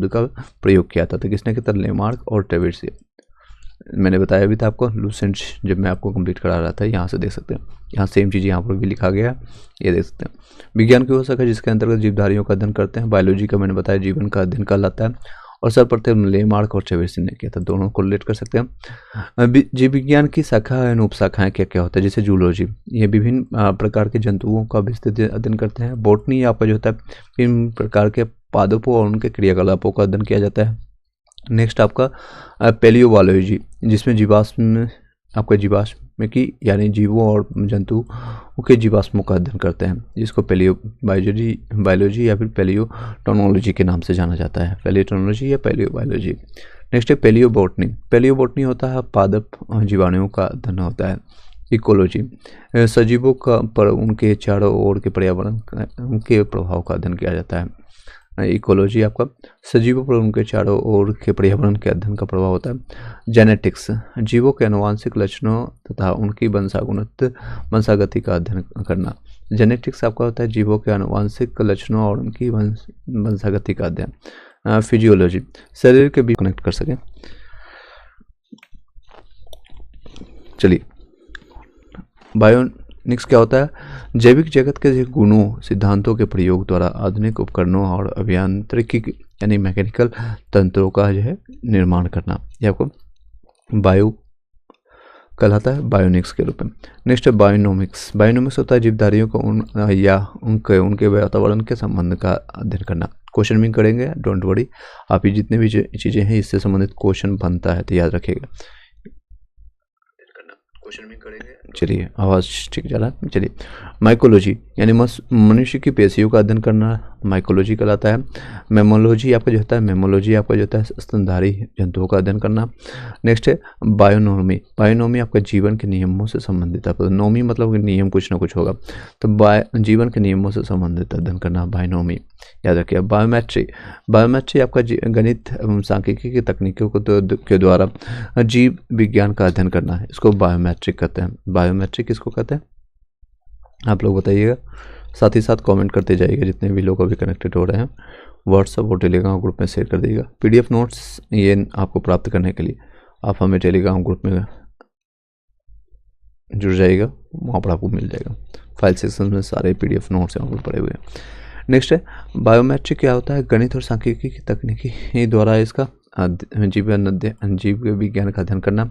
शब्द का प्रयोग किया था। तो किसने किया था? लेमार्क और ट्रेवेसिए। मैंने बताया भी था आपको लूसेंट जब मैं आपको कंप्लीट करा रहा था। यहाँ से देख सकते हैं, यहाँ सेम चीज़ यहाँ पर भी लिखा गया, ये देख सकते हैं। विज्ञान की हो सके जिसके अंतर्गत जीवधारियों का अध्ययन करते हैं। बायोलॉजी का मैंने बताया जीवन का अध्ययन कहलाता है, और सर्वप्रथम लेमार्क और ट्रेवेसिए ने किया था। दोनों को रिलेट कर सकते हैं। जीव विज्ञान की शाखा एवं उपशाखाएं क्या क्या होता है? जैसे जूलॉजी, ये विभिन्न प्रकार के जंतुओं का विस्तृत अध्ययन करते हैं। बॉटनी आपका जो होता है विभिन्न प्रकार के पादपों और उनके क्रियाकलापों का अध्ययन किया जाता है। नेक्स्ट आपका पैलियोबायोलॉजी, जिसमें जीवाश्म आपका जीवाश्म की यानी जीवों और जंतुओं के जीवाश्मों का अध्ययन करते हैं, जिसको बायोलॉजी या फिर पैलियोटोनोलॉजी के नाम से जाना जाता है। पैलियोटोनोलॉजी या पैलियोबायोलॉजी। नेक्स्ट है पैलियोबोटनी। पैलियोबोटनी होता है पादप जीवाणुओं का अध्ययन होता है। इकोलॉजी, सजीवों का पर उनके चारों ओर के पर्यावरण उनके प्रभाव का अध्ययन किया जाता है। इकोलॉजी आपका सजीवों पर उनके चारों ओर के पर्यावरण के अध्ययन का प्रभाव होता है। जेनेटिक्स, जीवों के आनुवंशिक लक्षणों तथा उनकी वंशागति का अध्ययन करना। जेनेटिक्स आपका होता है जीवों के आनुवंशिक लक्षणों और उनकी वंशागति का अध्ययन। फिजियोलॉजी, शरीर के बीच कनेक्ट कर सकें। चलिए, बायोनिक्स क्या होता है? जैविक जगत के गुणों सिद्धांतों के प्रयोग द्वारा आधुनिक उपकरणों और अभियांत्रिकी यानी मैकेनिकल तंत्रों का जो है निर्माण करना, ये आपको बायो कहलाता है बायोनिक्स के रूप में। नेक्स्ट है बायोनोमिक्स। बायोनोमिक्स होता है जीवधारियों को उनके वातावरण के संबंध का अध्ययन करना। क्वेश्चन भी करेंगे, डोंट वरी, आप ही जितने भी चीज़ें हैं इससे संबंधित क्वेश्चन बनता है तो याद रखिएगा। क्वेश्चन भी करेंगे। चलिए, आवाज़ ठीक जा रहा है। चलिए, माइकोलॉजी यानी मनुष्य की पेशियों का अध्ययन करना माइकोलॉजी कहलाता है। मेमोलॉजी आपका जो होता है आपका जो होता है स्तनधारी जंतुओं का अध्ययन करना। नेक्स्ट है बायोनोमी। बायोनोमी आपका जीवन के नियमों से संबंधित है। नोमी मतलब नियम कुछ ना कुछ होगा, तो जीवन के नियमों से संबंधित अध्ययन करना बायोनोमी, याद रखिए। बायोमेट्री आपका गणित एवं सांख्यिकी की तकनीकों के द्वारा जीव विज्ञान का अध्ययन करना है, इसको बायोमेट्रिक कहते हैं। बायोमेट्रिक किसको कहते हैं आप लोग बताइएगा, साथ ही साथ कमेंट करते जाइएगा। जितने भी लोग अभी कनेक्टेड हो रहे हैं व्हाट्सअप और टेलीग्राम ग्रुप में शेयर कर दीजिएगा। पीडीएफ नोट्स ये आपको प्राप्त करने के लिए आप हमें टेलीग्राम ग्रुप में जुड़ जाइएगा, वहाँ पर आपको मिल जाएगा। फाइल सेक्शन में सारे पीडीएफ नोट्स यहाँ पर पड़े हुए हैं। नेक्स्ट है बायोमेट्रिक क्या होता है? गणित और सांख्यिकी की तकनीकी द्वारा इसका जीव विज्ञान का अध्ययन करना।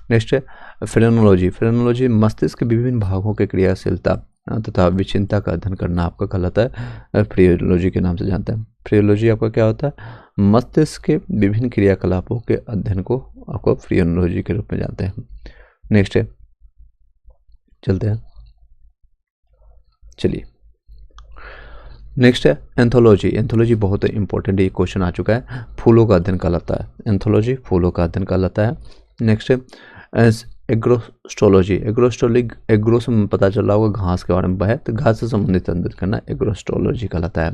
नेक्स्ट है फ्रेनोलॉजी। फ्रेनोलॉजी मस्तिष्क के विभिन्न भागों के क्रियाशीलता तथा विचिन्नता का अध्ययन करना आपका कहलाता है, फ्रियोलॉजी के नाम से जानते हैं। फ्रियोलॉजी आपका क्या होता है? मस्तिष्क के विभिन्न क्रियाकलापों के अध्ययन को आपको फ्रियोलॉजी के रूप में जानते हैं। नेक्स्ट है, चलते हैं, चलिए नेक्स्ट है एंथोलॉजी। एंथोलॉजी बहुत इंपॉर्टेंट ये क्वेश्चन आ चुका है, फूलों का अध्ययन कहलाता है। एंथोलॉजी फूलों का अध्ययन कहलाता है। नेक्स्ट है एग्रोस्ट्रोलॉजी। एग्रो से पता चल रहा होगा घास के बारे में है, तो घास से संबंधित अध्ययन करना एग्रोस्ट्रोलॉजी कहलाता है।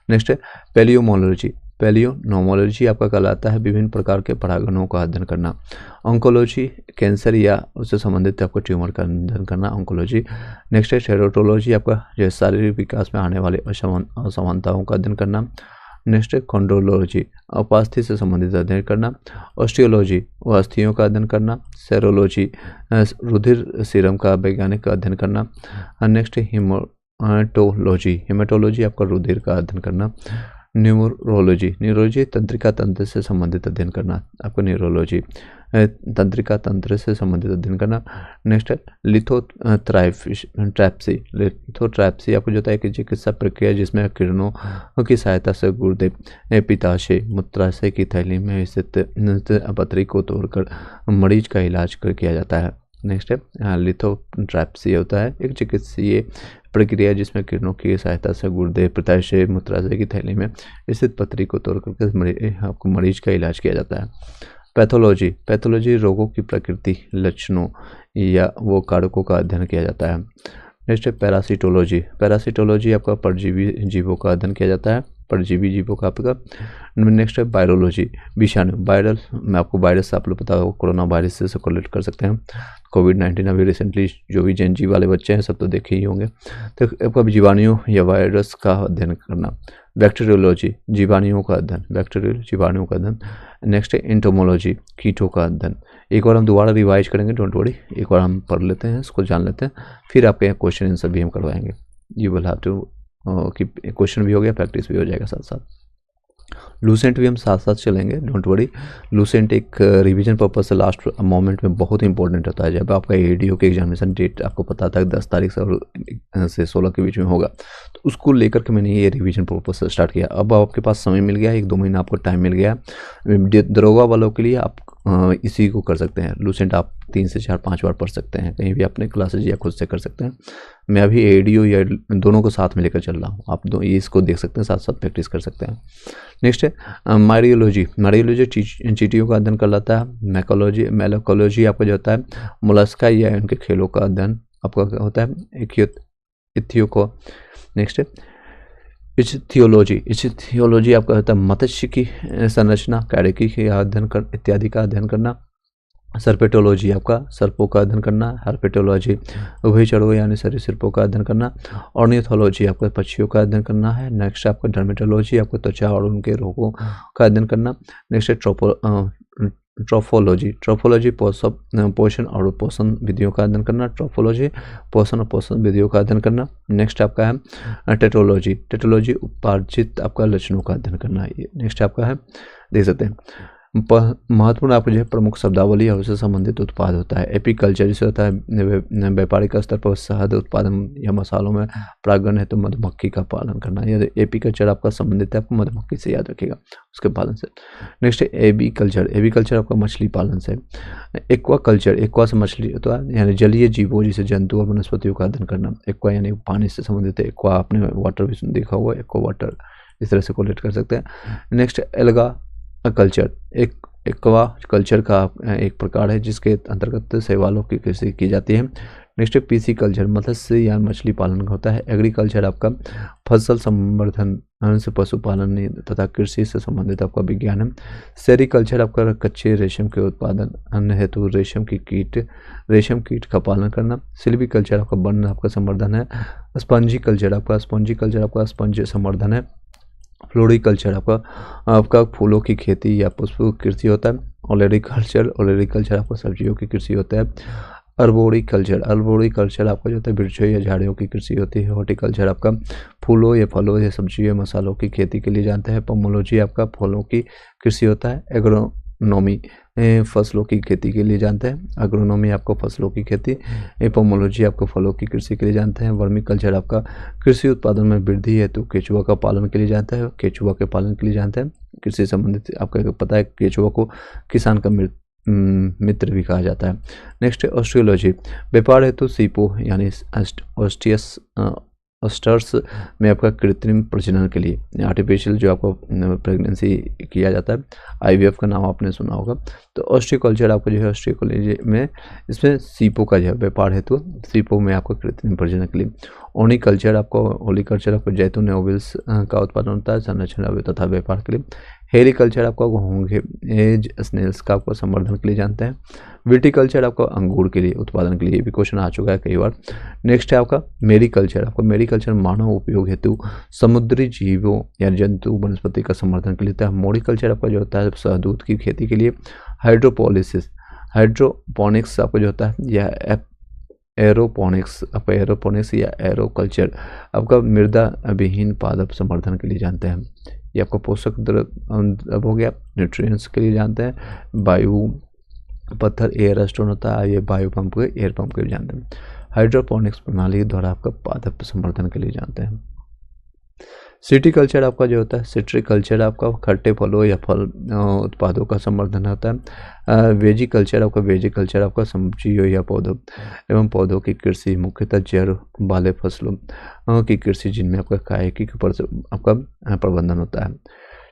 नेक्स्ट है पैलियोमोलॉजी। पैलियोनोमोलॉजी आपका कहलाता है विभिन्न प्रकार के परागणों का अध्ययन करना। ऑन्कोलॉजी कैंसर या उससे संबंधित आपको ट्यूमर का अध्ययन करना, ऑन्कोलॉजी। नेक्स्ट है टेरोटोलॉजी, आपका जो शारीरिक विकास में आने वाले असमानताओं का अध्ययन करना। नेक्स्ट है कॉन्ड्रोलॉजी, उपास्थि से संबंधित अध्ययन करना। ऑस्टियोलॉजी, अस्थियों का अध्ययन करना। सेरोलॉजी, रुधिर सीरम का वैज्ञानिक अध्ययन करना। नेक्स्ट है हेमाटोलॉजी। हेमाटोलॉजी आपका रुधिर का अध्ययन करना। न्यूरोलॉजी तंत्रिका तंत्र से संबंधित अध्ययन करना, आपको न्यूरोलॉजी तंत्रिका तंत्र से संबंधित अध्ययन करना। नेक्स्ट है लिथोट्रैप्सी आपको जो है कि चिकित्सा प्रक्रिया जिसमें किरणों की सहायता से गुर्दे, पित्ताशय, मूत्राशय की थैली में स्थित पथरी को तोड़कर मरीज का इलाज किया जाता है। नेक्स्ट है लिथोट्रैप्सी होता है एक चिकित्सीय प्रक्रिया जिसमें किरणों की सहायता से गुर्दे, पित्ताशय, मूत्राशय की थैली में स्थित पथरी को तोड़कर आपको मरीज का इलाज किया जाता है। पैथोलॉजी रोगों की प्रकृति, लक्षणों या वो कारकों का अध्ययन किया जाता है। नेक्स्ट है पैरासिटोलॉजी आपका परजीवी जीवों का अध्ययन किया जाता है, परजीवी जीवों का आपका। नेक्स्ट है वायरोलॉजी, विषाणु, वायरल मैं आपको वायरस आप लोग पता होगा कोरोना वायरस से कोरिलेट कर सकते हैं। कोविड-19 अभी रिसेंटली जो भी जेनजी वाले बच्चे हैं सब तो देखे ही होंगे, तो आपका जीवाणुओं या वायरस का अध्ययन करना। बैक्टीरियोलॉजी जीवाणुओं का अध्ययन, बैक्टीरियल जीवाणुओं का अध्ययन। नेक्स्ट है एंटोमोलॉजी कीटों का अध्ययन। एक बार हम दोबारा रिवाइज करेंगे, डोंट वरी, एक बार हम पढ़ लेते हैं, इसको जान लेते हैं, फिर आपके यहाँ क्वेश्चन आंसर भी हम करवाएंगे। यू विल हैव टू कि क्वेश्चन भी हो गया, प्रैक्टिस भी हो जाएगा साथ साथ। लूसेंट भी हम साथ साथ चलेंगे, डोंट वरी। लूसेंट एक रिवीजन पर्पज से लास्ट मोमेंट में बहुत इंपॉर्टेंट होता है। जब आपका एडीओ के एग्जामिनेशन डेट आपको पता था 10 तारीख से 16 के बीच में होगा, तो उसको लेकर के मैंने ये रिवीजन पर्पज से स्टार्ट किया। अब आपके पास समय मिल गया, 1-2 महीना आपको टाइम मिल गया। दरोगा वालों के लिए आप इसी को कर सकते हैं। लूसेंट आप 3 से 4-5 बार पढ़ सकते हैं, कहीं भी अपने क्लासेज या खुद से कर सकते हैं। मैं अभी एडीओ या दोनों को साथ में लेकर चल रहा हूँ, आप ये इसको देख सकते हैं, साथ साथ प्रैक्टिस कर सकते हैं। नेक्स्ट है मारियोलॉजी। मारियोलॉजी चींटियों का अध्ययन कर लाता है। मैकोलॉजी आपका जो होता है मोलस्का या उनके खेलों का अध्ययन आपका होता है। इथियोको। नेक्स्ट है इथियोलॉजी आपका होता है मत्स्य की संरचना, कैरेकी के अध्ययन कर इत्यादि का अध्ययन करना। सर्पेटोलॉजी आपका सर्पों का अध्ययन करना। हर्पेटोलॉजी उभयचरों यानी सरीसृपों का अध्ययन करना। ऑर्निथोलॉजी आपका पक्षियों का अध्ययन करना है। नेक्स्ट आपका डर्मेटोलॉजी आपको त्वचा और उनके रोगों का अध्ययन करना। नेक्स्ट है ट्रोफोलॉजी पोषण और पोषण विधियों का अध्ययन करना। ट्रोफोलॉजी पोषण और पोषण विधियों का अध्ययन करना। नेक्स्ट आपका है टेटोलॉजी उपार्जित आपका लक्षणों का अध्ययन करना है। नेक्स्ट आपका है, देख सकते हैं, महत्वपूर्ण आपको जो है प्रमुख शब्दावली और उससे संबंधित उत्पाद होता है। एपीकल्चर जिसे होता है व्यापारिक स्तर पर शहद उत्पादन या मसालों में परागण है तो मधुमक्खी का पालन करना। यदि एपीकल्चर आपका संबंधित है आपको मधुमक्खी से, याद रखिएगा, उसके पालन से। नेक्स्ट है एबीकल्चर आपका मछली पालन से। एक्वाकल्चर एक्वा से मछली होता है यानी जलीय जीवों जैसे जंतु और वनस्पतियों का अध्ययन करना। एक्वा यानी पानी से संबंधित है। एक्वा आपने वाटर भी देखा होगा, एक्वा वाटर, इस तरह से कोलेट कर सकते हैं। Next alga culture. Aqua culture का एक प्रकार है जिसके अंतर्गत शैवालों की कृषि की जाती है। नेक्स्ट पीसी कल्चर मत्स्य या मछली पालन का होता है। एग्रीकल्चर आपका फसल संवर्धन से पशुपालन तथा कृषि से संबंधित आपका विज्ञान है। सेरीकल्चर आपका कच्चे रेशम के उत्पादन अन्य हेतु रेशम कीट का पालन करना। सिल्वीकल्चर आपका वन आपका संवर्धन है। स्पंजी कल्चर आपका स्पंज संवर्धन है। फ्लोरिकल्चर आपका फूलों की खेती या पुष्प कृषि होता है। ओलेरिकल्चर आपका सब्जियों की कृषि होता है। अर्बोरिकल्चर आपका जो होता है वृक्षों या झाड़ियों की कृषि होती है। हॉर्टिकल्चर आपका फूलों या फलों या सब्जियों या मसालों की खेती के लिए जानते हैं। पोमोलॉजी आपका फलों की कृषि होता है। एग्रोनॉमी फसलों की खेती के लिए जानते हैं। एग्रोनॉमी आपको फसलों की खेती। एपोमोलॉजी आपको फलों की कृषि के लिए जानते हैं। वर्मीकल्चर आपका कृषि उत्पादन में वृद्धि हेतु केचुआ का पालन के लिए जानते हैं। केचुआ के पालन के लिए जानते हैं। कृषि संबंधित आपका पता है केचुआ को किसान का मित्र भी कहा जाता है। नेक्स्ट है ऑस्ट्रियोलॉजी। व्यापार हेतु सीपो यानी ऑस्टर्स में आपका कृत्रिम प्रजनन के लिए आर्टिफिशियल जो आपको प्रेगनेंसी किया जाता है, आईवीएफ का नाम आपने सुना होगा। तो ऑस्ट्रियोकल्चर आपको जो है ऑस्ट्रियोकल्चर में इसमें सीपो का जो है व्यापार हेतु सीपो में आपको कृत्रिम प्रजनन के लिए। ओनिकल्चर आपको जैतून ओविल्स का उत्पादन होता है संरक्षण तथा व्यापार के लिए। हेरिकल्चर आपको घोंघे एज स्नेल्स का आपको संवर्धन के लिए जानते हैं। विटिकल्चर आपको अंगूर के लिए उत्पादन के लिए, भी क्वेश्चन आ चुका है कई बार। नेक्स्ट है आपका मेरिकल्चर मानव उपयोग हेतु समुद्री जीवों या जंतु वनस्पति का संवर्धन के लिए होता है। मोरिकल्चर आपका जो होता है शहदूत की खेती के लिए। हाइड्रोपोनिक्स आपको जो होता है या एरोपोनिक्स या एरोकल्चर आपका मृदा विहीन पादप संवर्धन के लिए जानते हैं। ये आपको पोषक द्रव्य हो गया, न्यूट्रिएंट्स के लिए जानते हैं। वायु पत्थर एयर स्टोन होता है, ये वायु पंप के एयर पंप के लिए जानते हैं। हाइड्रोपोनिक्स प्रणाली द्वारा आपका पादप संवर्धन के लिए जानते हैं। सिटीकल्चर आपका जो होता है सिट्रिकल्चर आपका खट्टे फलों या फल उत्पादों का संवर्धन होता है। वेजिकल्चर आपका सब्जियों या पौधों की कृषि मुख्यतः जड़ वाले फसलों की कृषि जिनमें आपका कायकी के ऊपर आपका प्रबंधन होता है।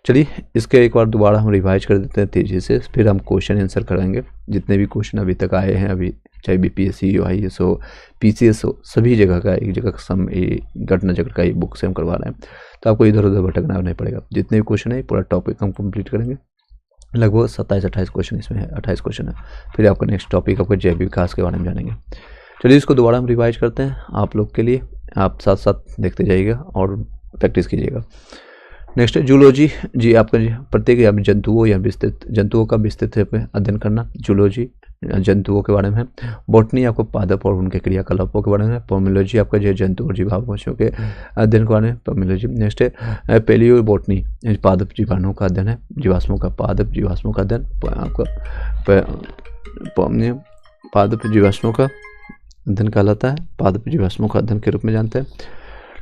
चलिए इसके एक बार दोबारा हम रिवाइज कर देते हैं तेज़ी से, फिर हम क्वेश्चन आंसर करेंगे। जितने भी क्वेश्चन अभी तक आए हैं, अभी चाहे बीपीएससी यूआईएस हो पीसीएस हो, सभी जगह का एक जगह सम घटना चक्र का एक बुक से हम करवा रहे हैं, तो आपको इधर उधर भटकना नहीं पड़ेगा। जितने भी क्वेश्चन है पूरा टॉपिक हम कंप्लीट करेंगे। लगभग 27-28 क्वेश्चन इसमें है, 28 क्वेश्चन है। फिर आपका नेक्स्ट टॉपिक आपको जैव विकास के बारे में जानेंगे। चलिए इसको दोबारा हम रिवाइज करते हैं आप लोग के लिए, आप साथ साथ देखते जाइएगा और प्रैक्टिस कीजिएगा। नेक्स्ट है जूलॉजी जी, आपका प्रत्येक या जंतुओं या विस्तृत जंतुओं का विस्तृत अध्ययन करना, जूलॉजी जंतुओं के बारे में है। बॉटनी आपको पादप और उनके क्रियाकलापों के बारे में है। पोमियोलॉजी आपका जो जंतु और जीवाणुओं के अध्ययन के बारे में पोमियोलॉजी। नेक्स्ट है पेलियो बॉटनी, पादप जीवाणुओं का अध्ययन है, जीवाश्मों का पादप जीवाश्मों का अध्ययन आपका पादप जीवाश्मों का अध्ययन कहलाता है, पादप जीवाश्मों का अध्ययन के रूप में जानते हैं।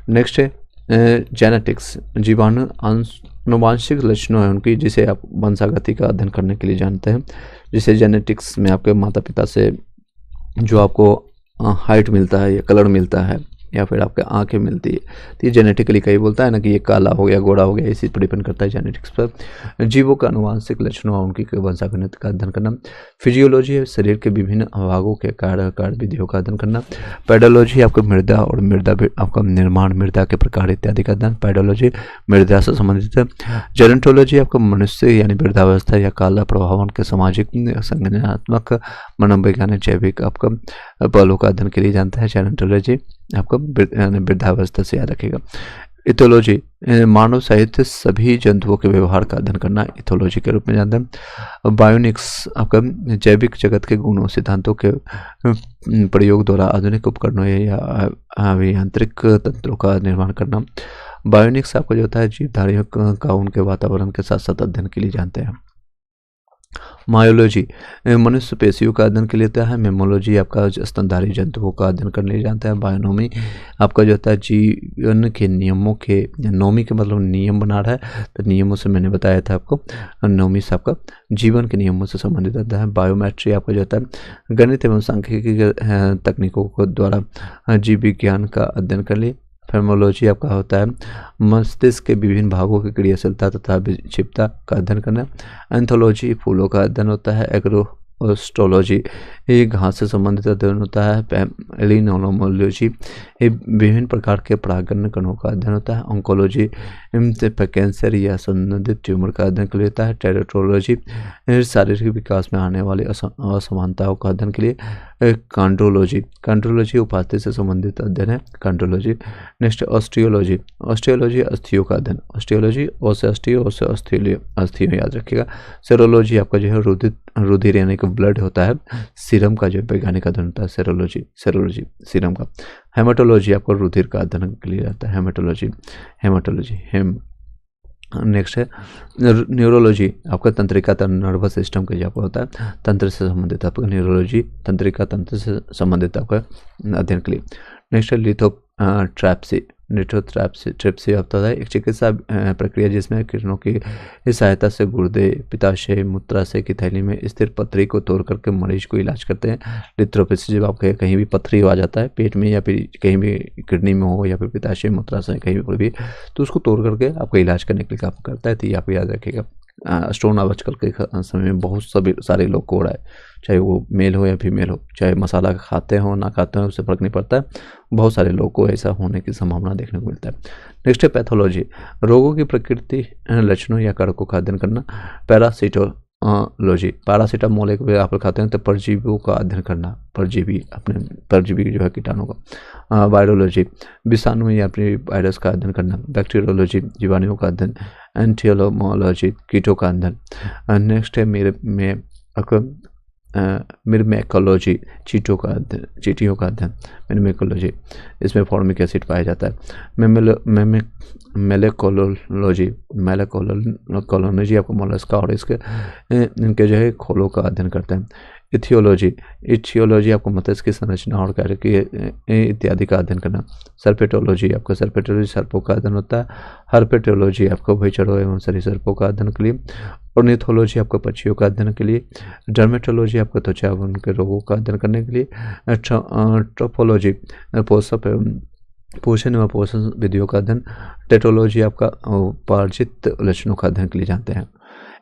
नेक्स्ट है जेनेटिक्स, जीवाणु आनुवांशिक लक्षणों है उनकी, जिसे आप वंशागति का अध्ययन करने के लिए जानते हैं। जिसे जेनेटिक्स में आपके माता पिता से जो आपको हाइट मिलता है या कलर मिलता है या फिर आपके आंखें मिलती है, तो ये जेनेटिकली कहीं बोलता है ना कि ये काला हो गया गोरा हो गया, इसी पर डिपेंड करता है जेनेटिक्स पर। जीवों का आनुवांशिक लक्षणों और उनकी वंशागति का अध्ययन करना। फिजियोलॉजी है शरीर के विभिन्न भागों के कार्य विधियों का अध्ययन करना। पेडोलॉजी आपको मृदा और मृदा आपका निर्माण, मृदा के प्रकार इत्यादि का अध्ययन, पेडोलॉजी मृदा से संबंधित है। जेनेटोलॉजी आपको मनुष्य यानी वृद्धावस्था या काला प्रभावन के सामाजिक, संज्ञानात्मक, मनोवैज्ञानिक, जैविक आपका पहलू का अध्ययन के लिए जानता है। जेनेटोलॉजी आपको वृद्धावस्था से याद रखेगा। इथोलॉजी मानव सहित सभी जंतुओं के व्यवहार का अध्ययन करना, इथोलॉजी के रूप में जानते हैं। बायोनिक्स आपका जैविक जगत के गुणों सिद्धांतों के प्रयोग द्वारा आधुनिक उपकरणों या अभियांत्रिक तंत्रों का निर्माण करना। बायोनिक्स आपको जो होता है जीवधारियों का उनके वातावरण के साथ साथ अध्ययन के लिए जानते हैं। मायोलॉजी मनुष्य पेशियों का अध्ययन के लिए होता है। मेमोलॉजी आपका स्तनधारी जंतुओं का अध्ययन करने के लिए जानता है। बायोनोमी आपका जो होता है जीवन के नियमों के, नोमी के मतलब नियम बना रहा है, तो नियमों से मैंने बताया था आपको, नोमी से आपका जीवन के नियमों से संबंधित होता है। बायोमेट्री आपका जो होता है गणित एवं सांख्यिकी तकनीकों को द्वारा जीव विज्ञान का अध्ययन कर लिए। फेमोलॉजी आपका होता है मस्तिष्क के विभिन्न भागों की क्रियाशीलता तथा विक्षिप्तता का अध्ययन करना। एंथोलॉजी फूलों का अध्ययन होता है। एग्रोस्टोलॉजी ये घास से संबंधित अध्ययन होता है। पैलिनोलॉजी ये विभिन्न प्रकार के परागण कणों का अध्ययन होता है। ऑन्कोलॉजी कैंसर या संबंधित ट्यूमर का अध्ययन के लिए होता है। टेरेटोलॉजी शारीरिक विकास में आने वाली असमानताओं का अध्ययन के लिए। कांड्रोलॉजी उपास्थि से संबंधित अध्ययन है, कांड्रोलॉजी। नेक्स्ट ऑस्टियोलॉजी, ऑस्टियोलॉजी अस्थियों का अध्ययन, ऑस्टियोलॉजी ओ से अस्थियों, ओ से अस्थियों याद रखिएगा। सेरोलॉजी आपका जो है रुधिर यानी कि ब्लड होता है, सीरम का जो वैज्ञानिक अध्ययन होता है सेरोलॉजी सीरम का। हेमाटोलॉजी आपको रुधिर का अध्ययन के लिए जाता है, हेमाटोलॉजी। नेक्स्ट है न्यूरोलॉजी आपका तंत्रिका नर्वस सिस्टम का आपका होता है, तंत्र से संबंधित आपका न्यूरोलॉजी तंत्रिका तंत्र से संबंधित आपका अध्ययन के लिए। नेक्स्ट है लिथोट्रैप्सी होता है एक चिकित्सा प्रक्रिया जिसमें किरणों की सहायता से गुर्दे, पित्ताशय, मूत्राशय की थैली में स्थिर पथरी को तोड़ करके मरीज को इलाज करते हैं। लिथोट्रैप्सी जब आपके कहीं भी पथरी आ जाता है पेट में या फिर कहीं भी किडनी में हो या फिर पित्ताशय मूत्राशय कहीं भी, तो उसको तोड़ करके आपका इलाज करने के लिए काम करता है। तो ये आप याद रखिएगा। स्टोन आजकल के समय में बहुत सारे लोग को हो रहा है, चाहे वो मेल हो या फीमेल हो, चाहे मसाला खाते हो ना खाते हो उससे फर्क नहीं पड़ता है, बहुत सारे लोग को ऐसा होने की संभावना देखने को मिलता है। नेक्स्ट है पैथोलॉजी, रोगों की प्रकृति, लक्षणों या कारकों का अध्ययन करना। पैरासिटोलॉजी, पैरासीटामोल एक आप खाते हैं तो परजीवियों का अध्ययन करना, परजीवी जो है कीटाणु का। वायरोलॉजी विषाणु या अपने वायरस का अध्ययन करना। बैक्टीरियोलॉजी जीवाणुओं का अध्ययन। एंटियोमोलॉजी कीटों का अध्ययन। नेक्स्ट है मिरमेकोलॉजी चीटियों का अध्ययन। मिरमेकोलॉजी इसमें फॉर्मिक एसिड पाया जाता है। मेलेकोलॉजी आपको मोलस्का और इनके जो है खोलों का अध्ययन करता है। इथियोलॉजी आपको मत्स्य की संरचना और कार्य की इत्यादि का अध्ययन करना। सर्पेटोलॉजी आपका सर्पों का अध्ययन होता है। हर्पेटोलॉजी आपको भैचरों एवं सरीसृपों का अध्ययन के लिए। ऑर्निथोलॉजी आपको पक्षियों का अध्ययन के लिए। डर्मेटोलॉजी आपको त्वचा एवं उनके रोगों का अध्ययन करने के लिए। ट्रोपोलॉजी पोषण एवं पोषण विधियों का अध्ययन। टेटोलॉजी आपका पार्जित लक्षणों का अध्ययन के लिए जानते हैं।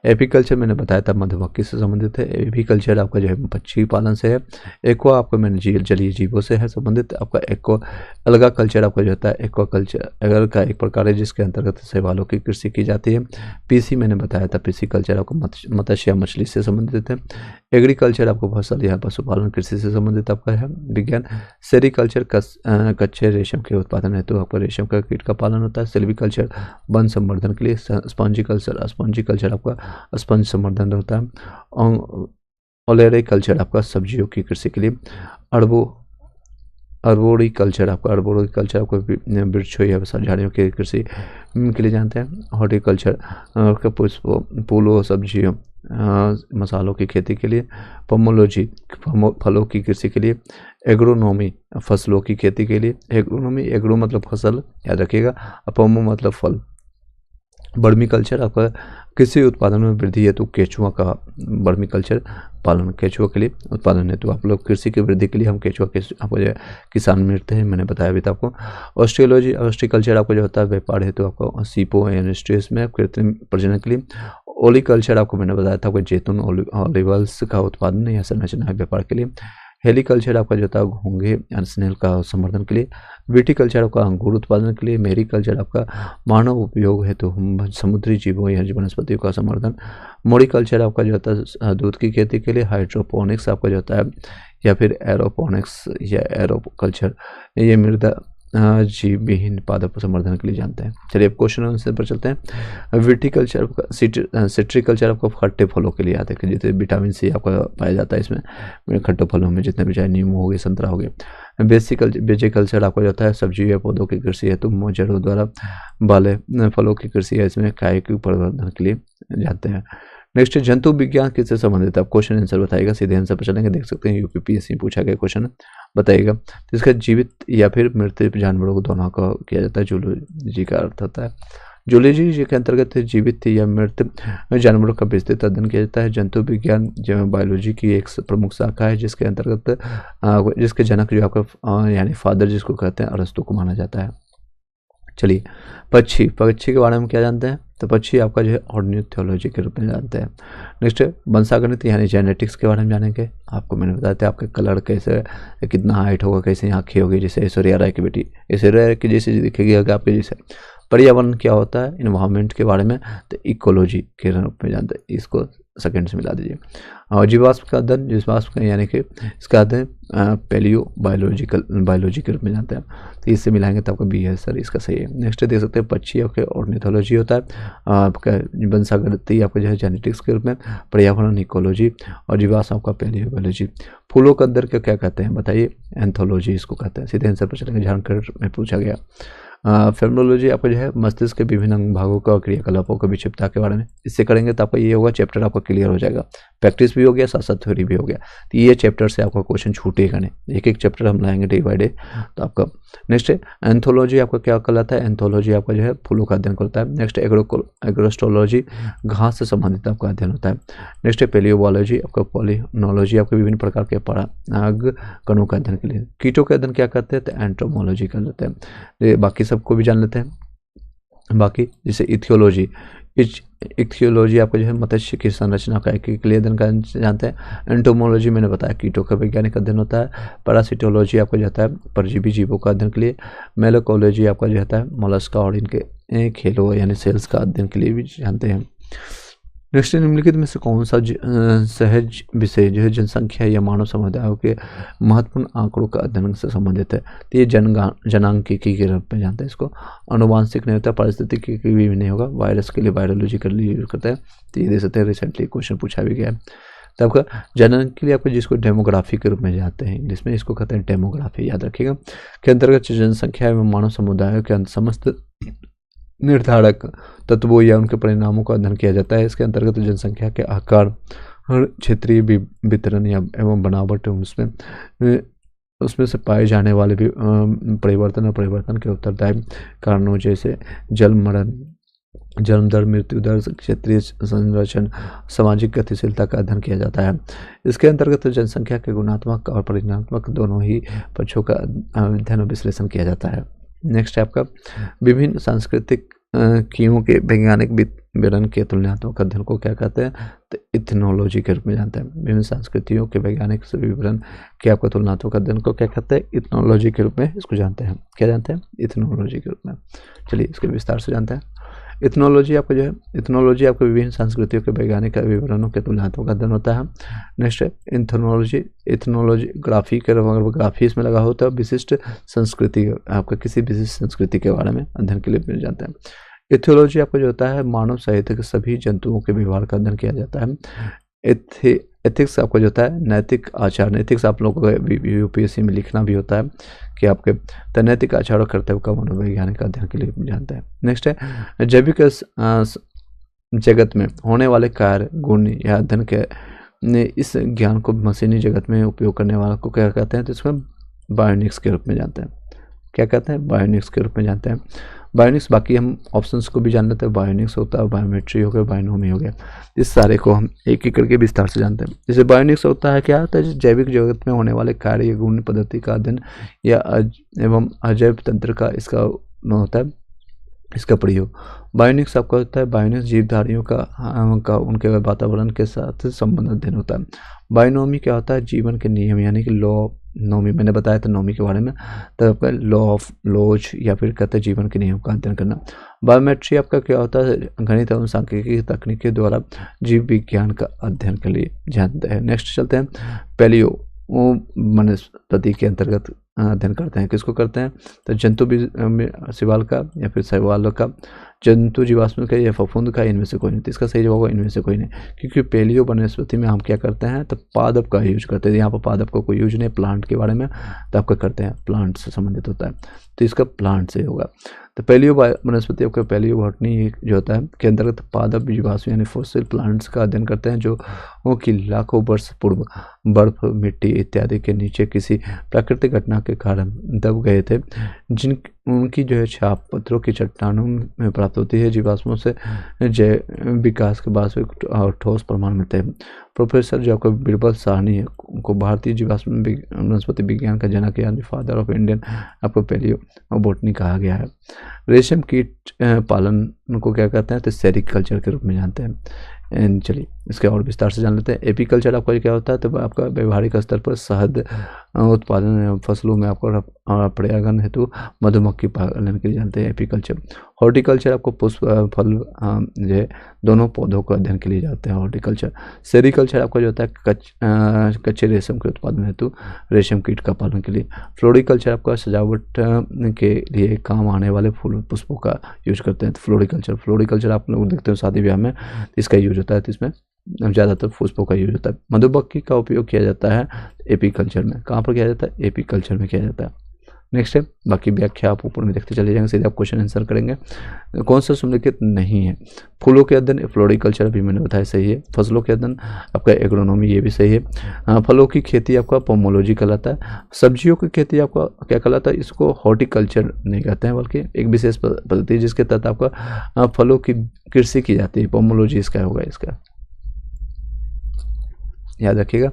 एपीकल्चर मैंने बताया था मधुमक्खी से संबंधित है। एपीकल्चर आपका जो है पक्षी पालन से है। एक्वा आपका मैंने जलीय जीवों से है संबंधित। आपका एक्वा अलगा कल्चर आपका जो होता है एक्वा कल्चर अलग का एक प्रकार है जिसके अंतर्गत शैवालों की कृषि की जाती है। पीसी मैंने बताया था, पीसी कल्चर आपको मत्स्य या मछली से संबंधित है। एग्रीकल्चर आपको फसल या पशुपालन कृषि से संबंधित आपका है विज्ञान। सेरिकल्चर कच्चे रेशम के उत्पादन हेतु आपका रेशम का कीट का पालन होता है। सिल्वीकल्चर वन संवर्धन के लिए। स्पॉन्जी कल्चर आपका स्पंज संवर्धन होता है। ओलेरिकल्चर आपका सब्जियों की कृषि के लिए। अर्बोरिकल्चर आपको वृक्षों या झाड़ियों की कृषि के लिए जानते हैं। हॉर्टिकल्चर आपका पुष्पों फूलों सब्जियों मसालों की खेती के लिए। पोमोलॉजी फलों की कृषि के लिए। एग्रोनॉमी फसलों की खेती के लिए। एग्रो मतलब फसल याद रखिएगा, पोमो मतलब फल। बर्मी कल्चर आपका कृषि उत्पादन में वृद्धि हेतु केचुआ का बर्मी कल्चर पालन, केचुआ के लिए उत्पादन हेतु आप लोग कृषि की वृद्धि के लिए हम केचुआ के आपको जो किसान मिलते हैं, मैंने बताया भी था आपको। ऑस्ट्रिकल्चर आपको जो होता है व्यापार हेतु आपको सीपो इंडस्ट्रीज में कृत्रिम प्रजनन के लिए। ओलिकल्चर आपको मैंने बताया था आपको जैतून ऑलिवल्स का उत्पादन या संरचना व्यापार के लिए। हेलीकल्चर आपका जो था घोंघे या स्नेल का संवर्धन के लिए। विटीकल्चर आपका अंगूर उत्पादन के लिए। मेरीकल्चर आपका मानव उपयोग हेतु समुद्री जीवों या वनस्पतियों का संवर्धन। मोरिकल्चर आपका जो होता है दूध की खेती के लिए। हाइड्रोपोनिक्स आपका जो होता है या फिर एरोपोनिक्स या एरोकल्चर ये मृदा जीव विहीन पादप संवर्धन के लिए जानते हैं। चलिए अब क्वेश्चन आंसर पर चलते हैं। विटीकल्चर आपका सिट्रिकल्चर आपको खट्टे फलों के लिए आते हैं, जैसे विटामिन सी आपका पाया जाता है इसमें खट्टे फलों में, जितने भी चाहे नींबू हो गए संतरा हो गया। बेजिकल्चर आपका जो होता है सब्जियों या पौधों की कृषि है, तो मोजरों द्वारा वाले फलों की कृषि है, इसमें कायिक प्रवर्धन के लिए जानते हैं। नेक्स्ट जंतु विज्ञान किससे संबंधित है, आप क्वेश्चन आंसर बताइएगा। सीधे आंसर पर चलेंगे, देख सकते हैं यूपीपीएससी पूछा गया क्वेश्चन बताइएगा। तो इसका जीवित या फिर मृत जानवरों को दोनों का किया जाता है, जूलॉजी का अर्थ होता है। जूलॉजी के अंतर्गत जीवित या मृत जानवरों का विस्तृत अध्ययन किया जाता है। जंतु विज्ञान बायोलॉजी की एक प्रमुख शाखा है जिसके अंतर्गत जिसके जनक जो आपका यानी फादर जिसको कहते हैं अरस्तु को माना जाता है। चलिए पक्षी के बारे में क्या जानते हैं, तो पक्षी आपका जो है ऑर्निथोलॉजी के रूप में जानते हैं। नेक्स्ट वंशागणित यानी जेनेटिक्स के बारे में जानेंगे। आपको मैंने बताया था आपका कलर कैसे, कितना हाइट होगा, कैसे आँखें होगी, जैसे ऐश्वर्या राय की बेटी ऐश्वर्या राय की जैसे दिखेगी आपके जैसे। पर्यावरण क्या होता है, इन्वायरमेंट के बारे में, तो इकोलॉजी के रूप में जानते हैं। इसको सेकंड से मिला दीजिए। और जीवाश्म का अध्ययन, जीवाश्म का यानी कि इसका अध्ययन पैलियो बायोलॉजी के रूप में जानते हैं। तो इससे मिलाएंगे तो आपका बी है सर, इसका सही है। नेक्स्ट देख सकते हैं पक्षी आपके ऑर्निथोलॉजी होता है, आपका वंशागणित आपका जो है जेनेटिक्स के रूप में, पर्यावरण इकोलॉजी, और जीवाश्म आपका पैलियो बायोलॉजी। फूलों के अंदर क्या कहते हैं बताइए, एंथोलॉजी इसको कहते हैं। सीधे आंसर पर चलेंगे, झारखंड में पूछा गया। फेमोलॉजी आपको जो है मस्तिष्क के विभिन्न अंग भागों का क्रियाकलापों की विक्षिप्तता के बारे में, इससे करेंगे तो आपका ये होगा चैप्टर आपका क्लियर हो जाएगा। प्रैक्टिस भी हो गया, साथ साथ थ्योरी भी हो गया। तो ये चैप्टर से आपका क्वेश्चन छूटेगा नहीं, एक एक चैप्टर हम लाएंगे डे बाय डे। तो आपका नेक्स्ट है एंथोलॉजी, आपका क्या कहलाता है, एंथोलॉजी आपका जो है फूलों का अध्ययन करता है। नेक्स्ट एग्रोस्टोलॉजी, घास से संबंधित आपका अध्ययन होता है। नेक्स्ट है पेलियोबायोलॉजी, आपका पॉलिनोलॉजी, आपके विभिन्न प्रकार के पराग कणों का अध्ययन के लिए। कीटों का अध्ययन क्या करते हैं, तो एंटोमोलॉजी कर लेते हैं। बाकी सबको भी जान लेते हैं। बाकी जैसे इथियोलॉजी आपको जो है मत्स्य की संरचना का के लिए अध्ययन जानते हैं। एंटोमोलॉजी मैंने बताया कीटों का वैज्ञानिक अध्ययन होता है। पैरासिटोलॉजी आपको जाता है परजीवी जीवों का अध्ययन के लिए। मेलोकोलॉजी आपका जो होता है मोलस्का और इनके खेलों यानी सेल्स का अध्ययन के लिए भी जानते हैं। नेक्स्ट निम्नलिखित में से कौन सा सहज विषय जो है जनसंख्या या मानव समुदायों के महत्वपूर्ण आंकड़ों का अध्ययन से संबंधित है, तो ये जनांकिकी के रूप में जानते हैं इसको। अनुवांशिक नहीं होता, पारिस्थितिकी भी नहीं होगा। वायरस के लिए वायरोलॉजी के लिए यूज करते हैं। तो ये देख सकते हैं रिसेंटली क्वेश्चन पूछा भी गया है। तो आपका जनन के लिए आपको जिसको डेमोग्राफी के रूप में जानते हैं इंग्लिश में, इसको कहते हैं डेमोग्राफी, याद रखिएगा। के अंतर्गत जनसंख्या एवं मानव समुदायों के समस्त निर्धारक तत्वों या उनके परिणामों का अध्ययन किया जाता है। इसके अंतर्गत जनसंख्या के आकार, क्षेत्रीय वितरण या एवं बनावट, उसमें से पाए जाने वाले भी परिवर्तन और परिवर्तन के उत्तरदायी कारणों जैसे जन्म दर, मृत्यु दर, क्षेत्रीय संरचना, सामाजिक गतिशीलता का अध्ययन किया जाता है। इसके अंतर्गत जनसंख्या के गुणात्मक और परिणात्मक दोनों ही पक्षों का अध्ययन और विश्लेषण किया जाता है। नेक्स्ट है आपका विभिन्न सांस्कृतिक कीओं के वैज्ञानिक विवरण के तुलनात्मक अध्ययन को क्या कहते हैं? तो इथनोलॉजी के रूप में जानते हैं। विभिन्न संस्कृतियों के वैज्ञानिक विवरण के आपको तुलनात्मक अध्ययन को क्या कहते हैं? इथनोलॉजी के रूप में इसको जानते हैं। क्या जानते हैं? इथनोलॉजी के रूप में। चलिए इसके विस्तार से जानते हैं। इथनोलॉजी आपको जो है, इथनोलॉजी आपको विभिन्न संस्कृतियों के वैज्ञानिक विवरणों के तुलनात्मक अध्ययन होता है। नेक्स्ट है इथनोलॉजी। इथनोलॉजी ग्राफी के ग्राफी इसमें लगा होता है, विशिष्ट संस्कृति, आपका किसी विशिष्ट संस्कृति के बारे में अध्ययन के लिए जानते हैं। इथियोलॉजी आपको जो होता है, मानव सहित के सभी जंतुओं के व्यवहार का अध्ययन किया जाता है। एथिक्स आपको जो होता है, नैतिक आचार। एथिक्स आप लोगों को यूपीएससी में लिखना भी होता है कि आपके नैतिक आचार और कर्तव्य का मनोवैज्ञानिक अध्ययन के लिए जानते हैं। नेक्स्ट है जैविक जगत में होने वाले कार्य, गुण या अध्ययन के इस ज्ञान को मशीनी जगत में उपयोग करने वाला को क्या कहते हैं? तो इसमें बायोनिक्स के रूप में जानते हैं। क्या कहते हैं? बायोनिक्स के रूप में जानते हैं। बायोनिक्स, बाकी हम ऑप्शंस को भी जान लेते हैं। बायोनिक्स होता है, बायोमेट्री हो गया, बायोनोमी हो गया। इस सारे को हम एक एक करके विस्तार से जानते हैं। जैसे बायोनिक्स होता है, क्या होता है? जैविक जगत में होने वाले कार्य या गुण पद्धति का अध्ययन या एवं अजैव तंत्र का इसका होता है, इसका प्रयोग। बायोनिक्स आपका होता है, बायोनिक्स जीवधारियों का उनके वातावरण के साथ संबंध अध्ययन होता है। बायोनोमी क्या होता है? जीवन के नियम, यानी कि लॉ नोमी, मैंने बताया था नोमी के बारे में, तो आपका लॉ ऑफ लॉज या फिर कहते हैं जीवन के नियम का अध्ययन करना। बायोमेट्री आपका क्या होता है? गणित एवं सांख्यिकी तकनीक के द्वारा जीव विज्ञान का अध्ययन के लिए जानते हैं। नेक्स्ट चलते हैं पैलियो, वो वनस्पति के अंतर्गत अध्ययन करते हैं। किसको करते हैं? तो जंतु शिवाल का या फिर शैवाल का, जंतु जीवाश्म का या फफूंद का, इनमें से कोई नहीं। तो इसका सही जवाब होगा इनमें से कोई नहीं, क्योंकि पैलियो वनस्पति में हम क्या करते हैं? तो पादप का यूज करते हैं। यहाँ पर पादप का कोई यूज नहीं, प्लांट के बारे में तो आपका करते हैं, प्लांट से संबंधित होता है, तो इसका प्लांट से होगा। तो पैलियो वनस्पति आपका पैलियो बॉटनी जो होता है के अंतर्गत पादप जीवाश्म यानी फॉसिल प्लांट्स का अध्ययन करते हैं, जो कि लाखों वर्ष पूर्व बर्फ, मिट्टी इत्यादि के नीचे किसी प्राकृतिक घटना के कारण दब गए थे, जिन उनकी जो है छाप पत्थरों की चट्टानों में प्राप्त होती है। जीवाश्मों से जैव विकास के वास्तविक और ठोस प्रमाण मिलते हैं। प्रोफेसर जैकब बिरबल साहनी को भारतीय जीवाश्म वनस्पति विज्ञान का जनक यानी फादर ऑफ इंडियन आपको पैलियो बॉटनी कहा गया है। रेशम कीट पालन को क्या कहते हैं? तो सेरिकल्चर के रूप में जानते हैं। चलिए इसके और विस्तार से जान लेते हैं। एपीकल्चर आपका क्या होता है? तो आपका व्यवहारिक स्तर पर शहद उत्पादन, फसलों में आपको पर्यावरण हेतु मधुमक्खी पालन के लिए जानते हैं एपीकल्चर। हॉर्टिकल्चर आपको पुष्प फल जो है दोनों पौधों को अध्ययन के लिए जाते हैं हॉर्टिकल्चर। सेरिकल्चर आपका जो होता है कच्चे रेशम के उत्पादन हेतु रेशम कीट का पालन के लिए। फ्लोरिकल्चर आपका सजावट के लिए काम आने वाले फूल पुष्पों का यूज करते हैं। तो फ्लोरिकल्चर आप लोग देखते हो शादी ब्याह में इसका यूज होता है, तो इसमें ज़्यादातर पुष्पों का यूज होता है। मधुमक्खी का उपयोग किया जाता है एपीकल्चर में। कहाँ पर किया जाता है? एपीकल्चर में किया जाता है। नेक्स्ट है, बाकी व्याख्या आप ऊपर में देखते चले जाएंगे, सीधे आप क्वेश्चन आंसर करेंगे। कौन सा सम्मिलित नहीं है? फूलों के अध्ययन फ्लोरिकल्चर अभी मैंने बताया सही है। फसलों के अध्ययन आपका एग्रोनॉमी, ये भी सही है। फलों की खेती आपका पोमोलॉजी कहलाता है। सब्जियों की खेती आपका क्या कहलाता है? इसको हॉर्टिकल्चर नहीं कहते हैं, बल्कि एक विशेष पद्धति जिसके तहत आपका फलों की कृषि की जाती है, पोमोलॉजी इसका होगा। इसका याद रखिएगा,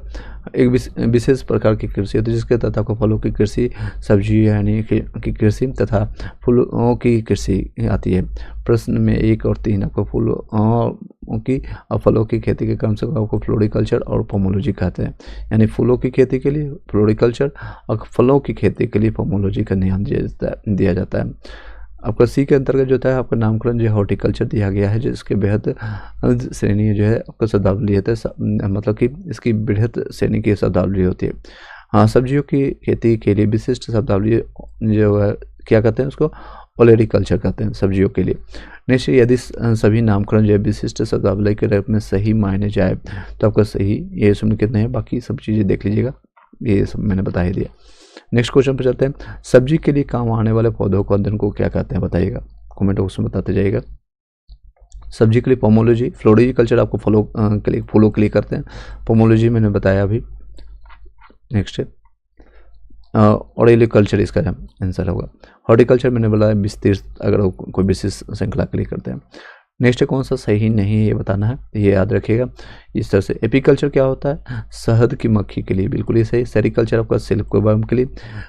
एक विशेष प्रकार की कृषि होती है जिसके तहत आपको फलों की कृषि, सब्जी यानी की कृषि तथा फूलों की कृषि आती है। प्रश्न में 1 और 3 आपको फूलों की और फलों की खेती के क्रम से आपको फ्लोरिकल्चर और पोमोलॉजी कहते हैं। यानी फूलों की खेती के लिए फ्लोरिकल्चर और फलों की खेती के लिए पोमोलॉजी का नाम दिया जाता है। आपका सी के अंतर्गत जो होता है आपका नामकरण जो हॉर्टिकल्चर दिया गया है, जिसके बेहद श्रेणी जो है आपका शब्दावली है, मतलब कि इसकी बृहत श्रेणी की शब्दावली होती है। हाँ, सब्जियों की खेती के लिए विशिष्ट शब्दावली जो है क्या कहते हैं? उसको ओलेरिकल्चर कहते हैं सब्जियों के लिए। नेक्स्ट, यदि सभी नामकरण जो है विशिष्ट शब्दावली के रूप में सही मायने जाए तो आपका सही ये सुनिश्चित नहीं है। बाकी सब चीज़ें देख लीजिएगा, ये सब मैंने बता ही दिया। नेक्स्ट क्वेश्चन पर चलते हैं। सब्जी के लिए काम आने वाले पौधों को अध्ययन को क्या कहते हैं? बताइएगा, कमेंट बॉक्स में बताते जाइएगा। सब्जी के लिए पोमोलॉजी, फ्लोरिकल्चर आपको फलों के लिए करते हैं, पोमोलॉजी मैंने बताया अभी। नेक्स्ट है ऑरेलिकल्चर, इसका आंसर होगा। हॉर्टिकल्चर मैंने बोला विस्तृत, अगर कोई विशेष श्रृंखला के लिए करते हैं। नेक्स्ट कौन सा सही नहीं है ये बताना है, ये याद रखिएगा इस तरह से। एपीकल्चर क्या होता है, शहद की मक्खी के लिए, बिल्कुल ये सही। सेरिकल्चर आपका सिल्क वर्म के लिए,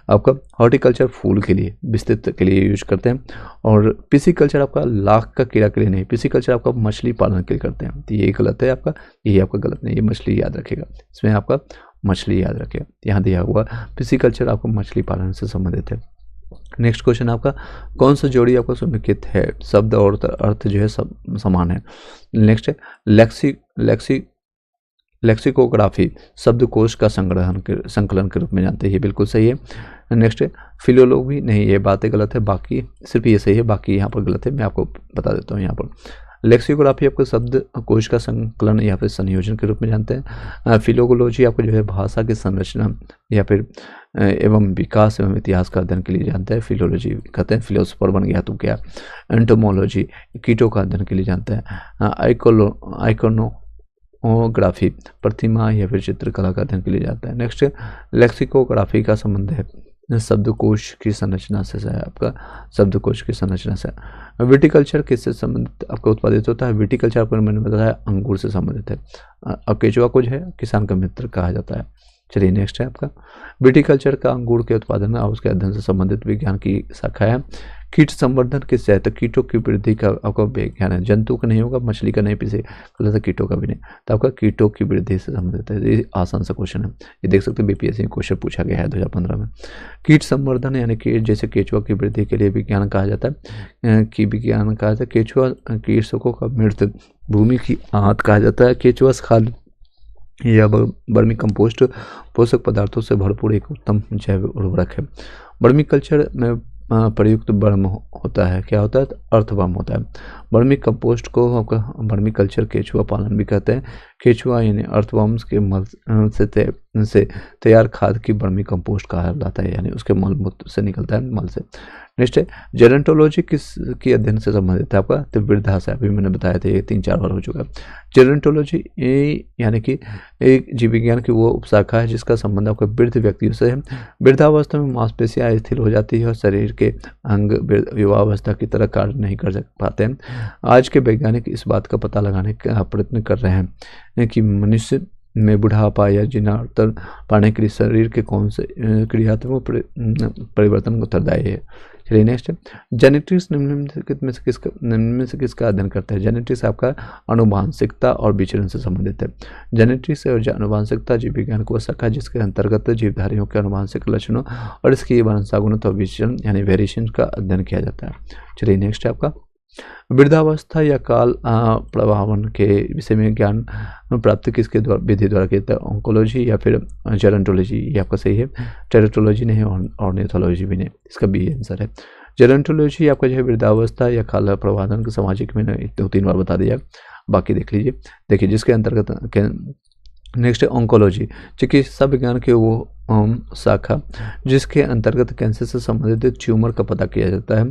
आपका हॉर्टिकल्चर फूल के लिए, विस्तृत के लिए यूज करते हैं। और पिसिकल्चर आपका लाख का कीड़ा के लिए नहीं, पिसिकल्चर आपका मछली पालन के लिए करते हैं, तो ये गलत है आपका, ये आपका गलत नहीं, ये मछली याद रखेगा, इसमें आपका मछली याद रखेगा, यहाँ दिया हुआ पिसिकल्चर आपका मछली पालन से संबंधित है। नेक्स्ट क्वेश्चन आपका, कौन सा जोड़ी आपका समेकित है, शब्द और अर्थ जो है सब समान है। नेक्स्ट है लेक्सिकोग्राफी, शब्दकोश का संकलन के रूप में जानते हैं, ये बिल्कुल सही है। नेक्स्ट है फिलोलॉजी, नहीं ये बातें गलत है, बाकी सिर्फ ये सही है, बाकी यहाँ पर गलत है, मैं आपको बता देता हूँ यहाँ पर। लेक्सिकोग्राफी आपको शब्द कोश का संकलन या फिर संयोजन के रूप में जानते हैं। फिलोलॉजी आपको जो है भाषा की संरचना या फिर एवं विकास एवं इतिहास का अध्ययन के लिए जानते हैं, फिलोलॉजी कहते हैं। फिलोसोफर बन गया तो क्या। एंटोमोलॉजी कीटों का अध्ययन के लिए जानते हैं। आइकोनोग्राफी प्रतिमा या फिर चित्रकला का अध्ययन के लिए जाता है। नेक्स्ट लेक्सिकोग्राफी का संबंध है शब्दकोश की संरचना से है, आपका शब्दकोश की संरचना से। विटिकल्चर किससे संबंधित आपका उत्पादित होता है, विटिकल्चर आपको मैंने बताया अंगूर से संबंधित है। अब केचुआ को जो है किसान का मित्र कहा जाता है। चलिए नेक्स्ट है आपका विटिकल्चर का अंगूर के उत्पादन और उसके अध्ययन से संबंधित विज्ञान की शाखा है। कीट संवर्धन किससे है, तो कीटों की वृद्धि का आपका विज्ञान है। जंतु का नहीं होगा, मछली का नहीं, पीछे गलत है, कीटों का भी नहीं, तो आपका कीटों की वृद्धि से संबंधित है। ये आसान सा क्वेश्चन है, ये देख सकते हैं बीपीएससी में क्वेश्चन पूछा गया है 2015 में। कीट संवर्धन यानी कि जैसे केचुआ की वृद्धि के लिए विज्ञान कहा जाता है, कि विज्ञान कहा जाता है। केचुआ कीटों का मृत भूमि की आंत कहा जाता है। केचुआ खाद या वर्मी कंपोस्ट पोषक पदार्थों से भरपूर एक उत्तम जैव उर्वरक है। वर्मी कल्चर में प्रयुक्त वर्म होता है, क्या होता है, अर्थवर्म होता है। वर्मी कंपोस्ट को वर्मी कल्चर केचुआ पालन भी कहते हैं। केचुआ यानी अर्थवर्म्स के मल से तैयार खाद की वर्मी कंपोस्ट कहा जाता है, यानी उसके मल मूत्र से निकलता है, मल से। नेक्स्ट है जेरेंटोलॉजी किसकी अध्ययन से संबंधित है आपका, तो वृद्धा से, अभी मैंने बताया था, ये 3-4 बार हो चुका है। जेरेंटोलॉजी यानी कि एक जीव विज्ञान की वो उपशाखा है जिसका संबंध आपका वृद्ध व्यक्तियों से है। वृद्धावस्था में मांसपेशियां स्थिर हो जाती है और शरीर के अंग युवावस्था की तरह कार्य नहीं कर पाते हैं। आज के वैज्ञानिक इस बात का पता लगाने का प्रयत्न कर रहे हैं कि मनुष्य में बुढ़ापा या जीर्णता पाने के लिए शरीर के कौन से क्रियात्मक परिवर्तन उत्तरदायी है। चलिए नेक्स्ट है जेनेटिक्स निम्न में से किसका अध्ययन करता है। जेनेटिक्स आपका आनुवांशिकता और विचरण से संबंधित है। जेनेटिक्स और आनुवांशिकता जीव विज्ञान को शाखा जिसके अंतर्गत जीवधारियों के आनुवांशिक लक्षणों और इसकी वंशागुणित और विचरण यानी वेरिएशन का अध्ययन किया जाता है। चलिए नेक्स्ट है आपका वृद्धावस्था या काल प्रभावन के विषय में ज्ञान प्राप्त किसके द्वारा विधि द्वारा किया जाता है। ऑन्कोलॉजी या फिर जेरोंटोलॉजी, ये आपका सही है। टेरेटोलॉजी नहीं और ऑर्निथोलॉजी भी नहीं, इसका बी आंसर है। जेरोंटोलॉजी आपका जो है वृद्धावस्था या काल प्रभावन के सामाजिक मैंने 2-3 बार बता दिया, बाकी देख लीजिए। देखिए जिसके अंतर्गत नेक्स्ट है ऑन्कोलॉजी, चिकित्सा विज्ञान के वो शाखा जिसके अंतर्गत कैंसर से संबंधित ट्यूमर का पता किया जाता है।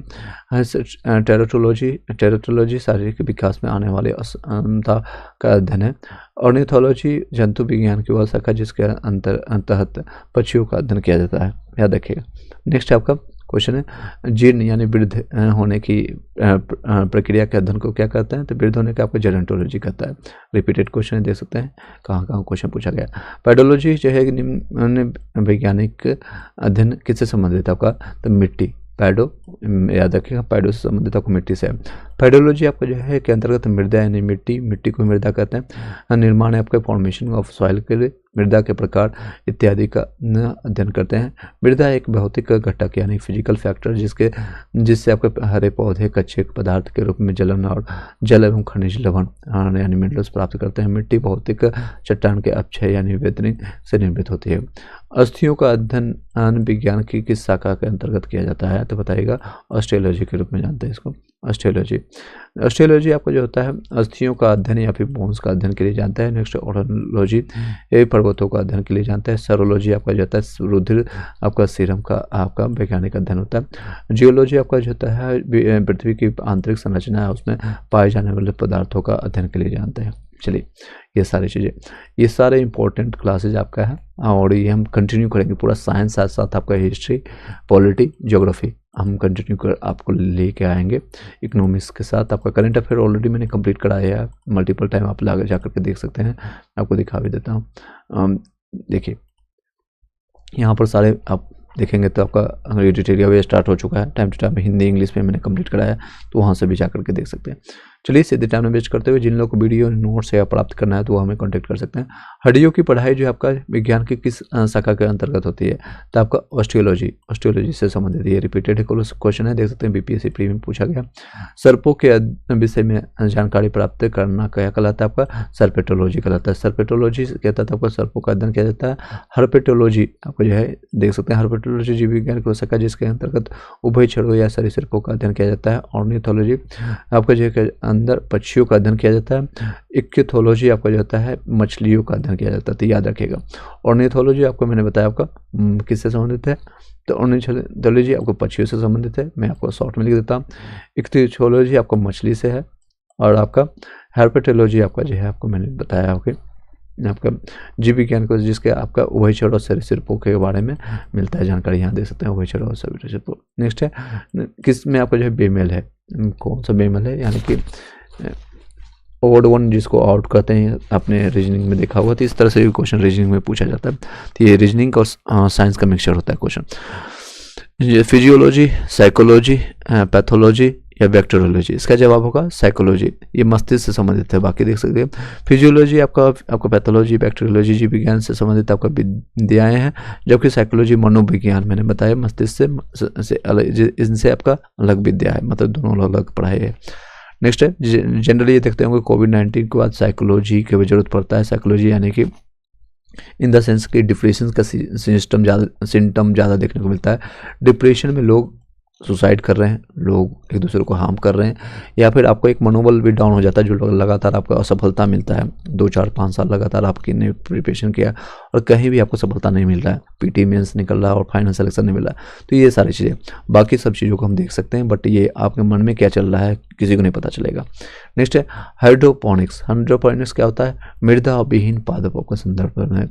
टेरेटोलॉजी शारीरिक विकास में आने वाली असमानता का अध्ययन है। ऑर्निथोलॉजी जंतु विज्ञान की वह शाखा जिसके अंतर्गत पक्षियों का अध्ययन किया जाता है, याद रखिएगा। नेक्स्ट आपका क्वेश्चन है जीर्ण यानी वृद्ध होने की प्रक्रिया के अध्ययन को क्या कहते हैं, तो वृद्ध होने का आपको जेरोंटोलॉजी कहता है। रिपीटेड क्वेश्चन देख सकते हैं कहाँ क्वेश्चन पूछा गया। पेडोलॉजी जो है निम्न वैज्ञानिक अध्ययन किससे संबंधित है आपका, तो मिट्टी, पैडो याद रखिएगा, पैडो से संबंधित आपको मिट्टी से है। पेडोलॉजी आपका जो है के अंतर्गत मृदा यानी मिट्टी को मृदा कहते हैं। निर्माण है आपके फॉर्मेशन ऑफ सॉइल के लिए, मृदा के प्रकार इत्यादि का अध्ययन करते हैं। मृदा एक भौतिक घटक यानी फिजिकल फैक्टर जिससे आपके हरे पौधे कच्चे पदार्थ के रूप में जलन और जल एवं खनिज लवण यानी मिनरल्स प्राप्त करते हैं। मिट्टी भौतिक चट्टान के अपक्षय यानी वेदनी से निर्मित होती है। अस्थियों का अध्ययन विज्ञान की किस शाखा के अंतर्गत किया जाता है, तो बताइएगा ऑस्टियोलॉजी के रूप में जानते हैं इसको। ऑस्टियोलॉजी आपको जो होता है अस्थियों का अध्ययन या फिर बोन्स का अध्ययन के लिए जानता है। नेक्स्ट ओडोलॉजी ये पर्वतों का अध्ययन के लिए जानता है। सेरोलॉजी आपका जो होता है रुधिर आपका सीरम का आपका वैज्ञानिक अध्ययन होता है। जियोलॉजी आपका जो होता है पृथ्वी की आंतरिक संरचना है उसमें पाए जाने वाले पदार्थों का अध्ययन के लिए जानते हैं। चलिए ये सारी चीज़ें, ये सारे इंपॉर्टेंट क्लासेज आपका है और ये हम कंटिन्यू करेंगे पूरा साइंस, साथ साथ आपका हिस्ट्री, पॉलिटी, ज्योग्राफी हम कंटिन्यू कर आपको लेके आएंगे। इकोनॉमिक्स के साथ आपका करंट अफेयर ऑलरेडी मैंने कंप्लीट कराया है, मल्टीपल टाइम आप आगे जा करके देख सकते हैं, आपको दिखा भी देता हूँ। देखिए यहाँ पर सारे आप देखेंगे तो आपका एडिटोरियल भी स्टार्ट हो चुका है, time to time Hindi English में मैंने कंप्लीट कराया, तो वहाँ से भी जा करके देख सकते हैं। चलिए सीधे टाइम वेस्ट करते हुए जिन लोगों को वीडियो नोट्स या प्राप्त करना है तो वो हमें कांटेक्ट कर सकते हैं। हड्डियों की पढ़ाई जो है आपका विज्ञान की किस शाखा के अंतर्गत होती है, तो आपका ऑस्टियोलॉजी से संबंधित ये रिपीटेड क्वेश्चन है, देख सकते हैं बीपीएससी प्री में पूछा गया। सर्पों के विषय में जानकारी प्राप्त करना क्या कहलाता है, आपका सर्पेटोलॉजी कहलाता है। सर्पेटोलॉजी कहता है आपका सर्पों का अध्ययन किया जाता है। हर्पेटोलॉजी आपको जो है देख सकते हैं, हर्पेटोलॉजी जीव विज्ञान की शाखा जिसके अंतर्गत उभयचरों या सरीसृपों का अध्ययन किया जाता है। ऑर्निथोलॉजी आपका जो है अंदर पक्षियों का अध्ययन किया जाता है। इक्थियोलॉजी आपका जो होता है मछलियों का अध्ययन किया जाता है, तो याद रखिएगा। ऑर्निथोलॉजी आपको मैंने बताया आपका किससे संबंधित है, तो ऑर्निथोलॉजी आपको पक्षियों से संबंधित है, मैं आपको शॉर्ट में लिख देता हूँ। इक्थियोलॉजी आपको मछली से है और आपका हर्पेटोलॉजी आपका जो है आपको मैंने बताया आपका जीव विज्ञान को जिसके आपका उभयचर और सरीसृपों के बारे में मिलता है जानकारी, यहाँ देख सकते हैं उभयचर और सरीसृपों। नेक्स्ट है किस में आपका जो है बेमेल है, कौन सा बेमेल है, यानी कि ओड वन जिसको आउट करते हैं, अपने रीजनिंग में देखा हुआ, तो इस तरह से भी क्वेश्चन रीजनिंग में पूछा जाता है। तो ये रीजनिंग और साइंस का मिक्सचर होता है क्वेश्चन। फिजियोलॉजी, साइकोलॉजी, पैथोलॉजी या बैक्टीरियोलॉजी, इसका जवाब होगा साइकोलॉजी, ये मस्तिष्क से संबंधित है। बाकी देख सकते हैं फिजियोलॉजी आपका पैथोलॉजी, बैक्टीरियोलॉजी जीव विज्ञान से संबंधित आपका विद्याएं हैं, जबकि साइकोलॉजी मनोविज्ञान मैंने बताया मस्तिष्क से अलग, इनसे आपका अलग विद्या है, मतलब दोनों अलग पढ़ाई है। नेक्स्ट है जनरली ये देखते होंगे कोविड-19 के बाद साइकोलॉजी की जरूरत पड़ता है। साइकोलॉजी यानी कि इन द सेंस कि डिप्रेशन का सिम्टम ज़्यादा देखने को मिलता है। डिप्रेशन में लोग सुसाइड कर रहे हैं, लोग एक दूसरे को हार्म कर रहे हैं, या फिर आपको एक मनोबल भी डाउन हो जाता है, जो लगातार आपको असफलता मिलता है। 2 4 5 साल लगातार आपने प्रिपरेशन किया और कहीं भी आपको सफलता नहीं मिल रहा है, पीटी मेंस निकल रहा है और फाइनल सिलेक्शन नहीं मिल रहा है, तो ये सारी चीज़ें, बाकी सब चीज़ों को हम देख सकते हैं, बट ये आपके मन में क्या चल रहा है किसी को नहीं पता चलेगा। नेक्स्ट है हाइड्रोपोनिक्स। हाइड्रोपोनिक्स क्या होता है, मृदा विहीन पादपों का संदर्भ है,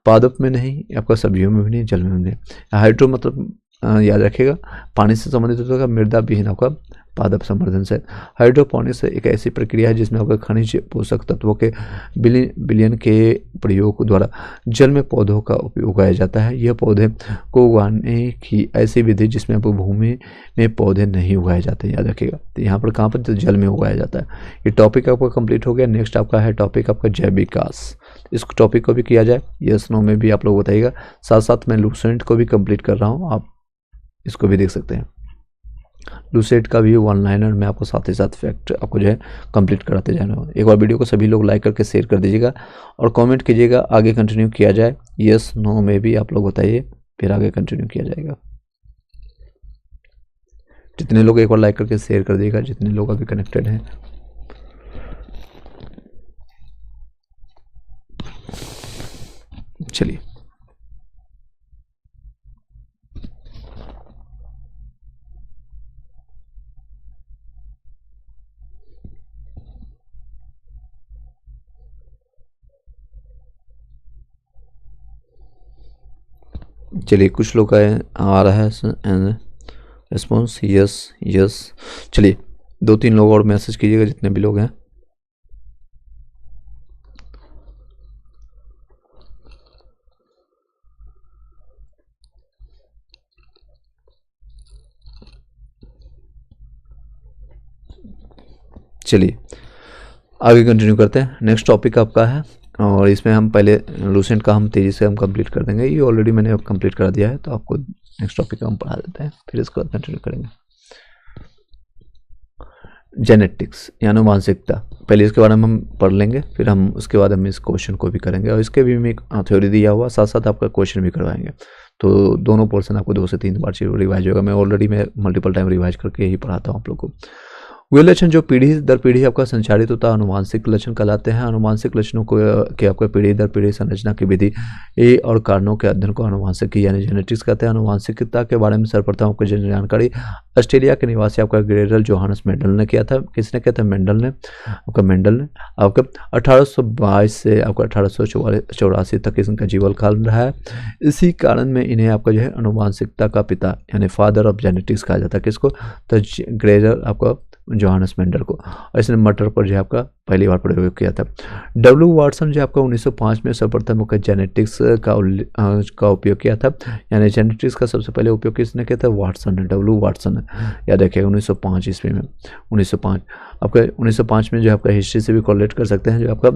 पादप में नहीं, आपका सब्जियों में भी नहीं, जल में भी नहीं। हाइड्रो मतलब याद रखिएगा पानी से संबंधित होगा, मृदा विहीन आपका पादप संवर्धन से। हाइड्रोपोनिक्स एक ऐसी प्रक्रिया है जिसमें आपका खनिज पोषक तत्वों के बिलियन के प्रयोग द्वारा जल में पौधों का उपयोग उगाया जाता है। यह पौधे को उगाने की ऐसी विधि जिसमें आपको भूमि में पौधे नहीं उगाए जाते, याद रखिएगा। तो यहाँ पर कहाँ पर, तो जल में उगाया जाता है। ये टॉपिक आपका कंप्लीट हो गया। नेक्स्ट आपका है टॉपिक आपका जैव विकास। इस टॉपिक को भी किया जाए, यस नो में भी आप लोग बताइएगा। साथ साथ मैं लूसेंट को भी कंप्लीट कर रहा हूँ, आप इसको भी देख सकते हैं। लूसेट का भी 1 लाइनर मैं आपको साथ ही साथ फैक्ट आपको जो है कंप्लीट कराते जा रहा हूँ। एक बार वीडियो को सभी लोग लाइक करके शेयर कर दीजिएगा और कमेंट कीजिएगा, आगे कंटिन्यू किया जाए, यस नो में भी आप लोग बताइए, फिर आगे कंटिन्यू किया जाएगा। जितने लोग एक बार लाइक करके शेयर कर दीजिएगा, जितने लोग अभी कनेक्टेड हैं। चलिए कुछ लोग आ रहा है रिस्पॉन्स, यस यस। चलिए 2-3 लोग और मैसेज कीजिएगा जितने भी लोग हैं। चलिए आगे कंटिन्यू करते हैं। नेक्स्ट टॉपिक आपका है और इसमें हम पहले लूसेंट का हम तेज़ी से हम कंप्लीट कर देंगे, ये ऑलरेडी मैंने कंप्लीट करा दिया है, तो आपको नेक्स्ट टॉपिक का हम पढ़ा देते हैं, फिर इसके बाद कंटिन्यू करेंगे। जेनेटिक्स यानी आनुवांशिकता, पहले इसके बारे में हम पढ़ लेंगे, फिर हम उसके बाद हम इस क्वेश्चन को भी करेंगे और इसके भी एक थ्योरी दिया हुआ, साथ साथ आपका क्वेश्चन भी करवाएंगे। तो दोनों पोर्शन आपको 2 से 3 बार रिवाइज होगा। मैं ऑलरेडी मल्टीपल टाइम रिवाइज करके ही पढ़ाता हूँ आप लोग को। वे लक्षण जो पीढ़ी दर पीढ़ी आपका संचारित होता है अनुवांशिक लक्षण कहलाते हैं। अनुवांशिक लक्षणों को के आपका पीढ़ी दर पीढ़ी संरचना की विधि और कारणों के अध्ययन को अनुवांशिक यानी जेनेटिक्स कहते हैं। अनुवांशिकता के बारे में सर्वप्रथम आपको जानकारी ऑस्ट्रेलिया के निवासी आपका ग्रेगरी जोहानस मेंडल ने किया था। किसने किया था? मेंडल ने आपका 1822 से आपका 1884 तक इनका जीवन काल रहा है। इसी कारण में इन्हें आपका जो है अनुवांशिकता का पिता यानी फादर ऑफ जेनेटिक्स कहा जाता है। किसको? तो ग्रेगर आपका जोहानस मेंडल को। और इसने मटर पर जो है आपका पहली बार प्रयोग किया था। डब्ल्यू वाटसन जो आपका 1905 में सर्वप्रथम जेनेटिक्स का उपयोग किया था। यानी जेनेटिक्स का सबसे पहले उपयोग किसने किया था? वाटसन ने, डब्ल्यू वाटसन ने। याद रखिएगा 1905 ईस्वी में। 1905 आपका 1905 में जो आपका हिस्ट्री से भी कोरिलेट कर सकते हैं। जो आपका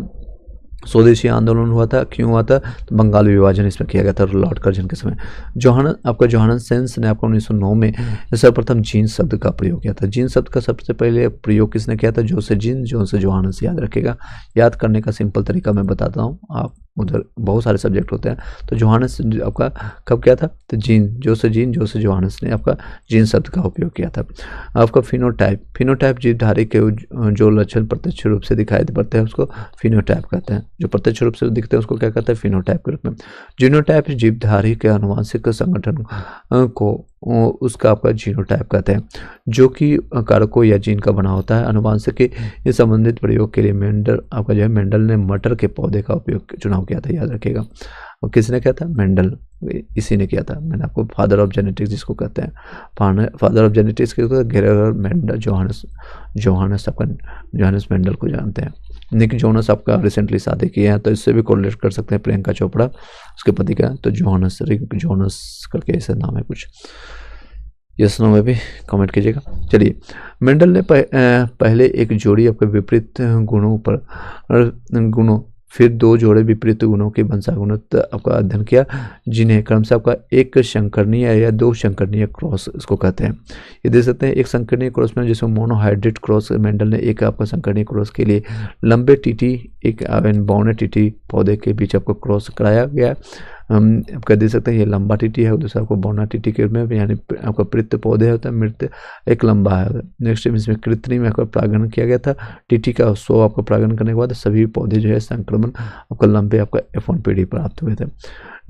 स्वदेशी आंदोलन हुआ था, क्यों हुआ था? तो बंगाल विभाजन इसमें किया गया था लॉर्ड कर्जन के समय। जोहानसेंस ने आपका 1909 में सर्वप्रथम जीन शब्द का प्रयोग किया था। जीन शब्द का सबसे पहले प्रयोग किसने किया था? जोसे जीन, जोसे जोहानस। याद रखिएगा, याद करने का सिंपल तरीका मैं बताता हूँ। आप उधर बहुत सारे सब्जेक्ट होते हैं। तो जोहानस आपका कब किया था? तो जोसे जोहानस ने आपका जीन शब्द का उपयोग किया था। आपका फिनोटाइप जीवधारी के जो लक्षण प्रत्यक्ष रूप से दिखाई पड़ते हैं उसको फिनोटाइप कहते हैं। जो प्रत्यक्ष रूप से दिखते हैं उसको क्या कहते हैं? फिनोटाइप के रूप में। जीनोटाइप जीवधारी के आनुवंशिक संगठन को उसका आपका जीनोटाइप कहते हैं, जो कि कारकों या जीन का बना होता है। अनुवांशिक के संबंधित प्रयोग के लिए मेंडल ने मटर के पौधे का उपयोग चुनाव किया था। याद रखिएगा। और किसने किया था? मेंडल, इसी ने किया था। मैंने आपको फादर ऑफ जेनेटिक्स जिसको कहते हैं, फादर ऑफ जेनेटिक्स के ग्रेगर मेंडल जोहानस मेंडल को जानते हैं। निक जोनस आपका रिसेंटली शादी किए हैं, तो इससे भी कोरिलेट कर सकते हैं। प्रियंका चोपड़ा उसके पति का, तो जोनस करके ऐसा नाम है कुछ। यस नो में भी कमेंट कीजिएगा। चलिए, मेंडल ने पहले एक जोड़ी आपके विपरीत गुणों फिर दो जोड़े विपरीत गुणों के वंशानुगत आपका अध्ययन किया, जिन्हें क्रमशः आपका एक संकरणीय या दो संकरणीय क्रॉस इसको कहते हैं। ये देख सकते हैं एक संकरणीय क्रॉस में जिसमें मोनोहाइड्रेट क्रॉस मेंडल ने एक आपका संकरणीय क्रॉस के लिए लंबे टीटी एक बौने टीटी पौधे के बीच आपको क्रॉस कराया गया। हम आपका देख सकते हैं ये लंबा टीटी है, दूसरा आपको बौना टीटी के रूप में, यानी आपका प्रृत पौधे होता है, मृत एक लंबा है। नेक्स्ट इसमें कृत्रिम आपका प्रागण किया गया था। टीटी का 100 आपका प्रागण करने के बाद सभी पौधे जो है संक्रमण आपका लंबे आपका F1 पीढ़ी प्राप्त हुए थे।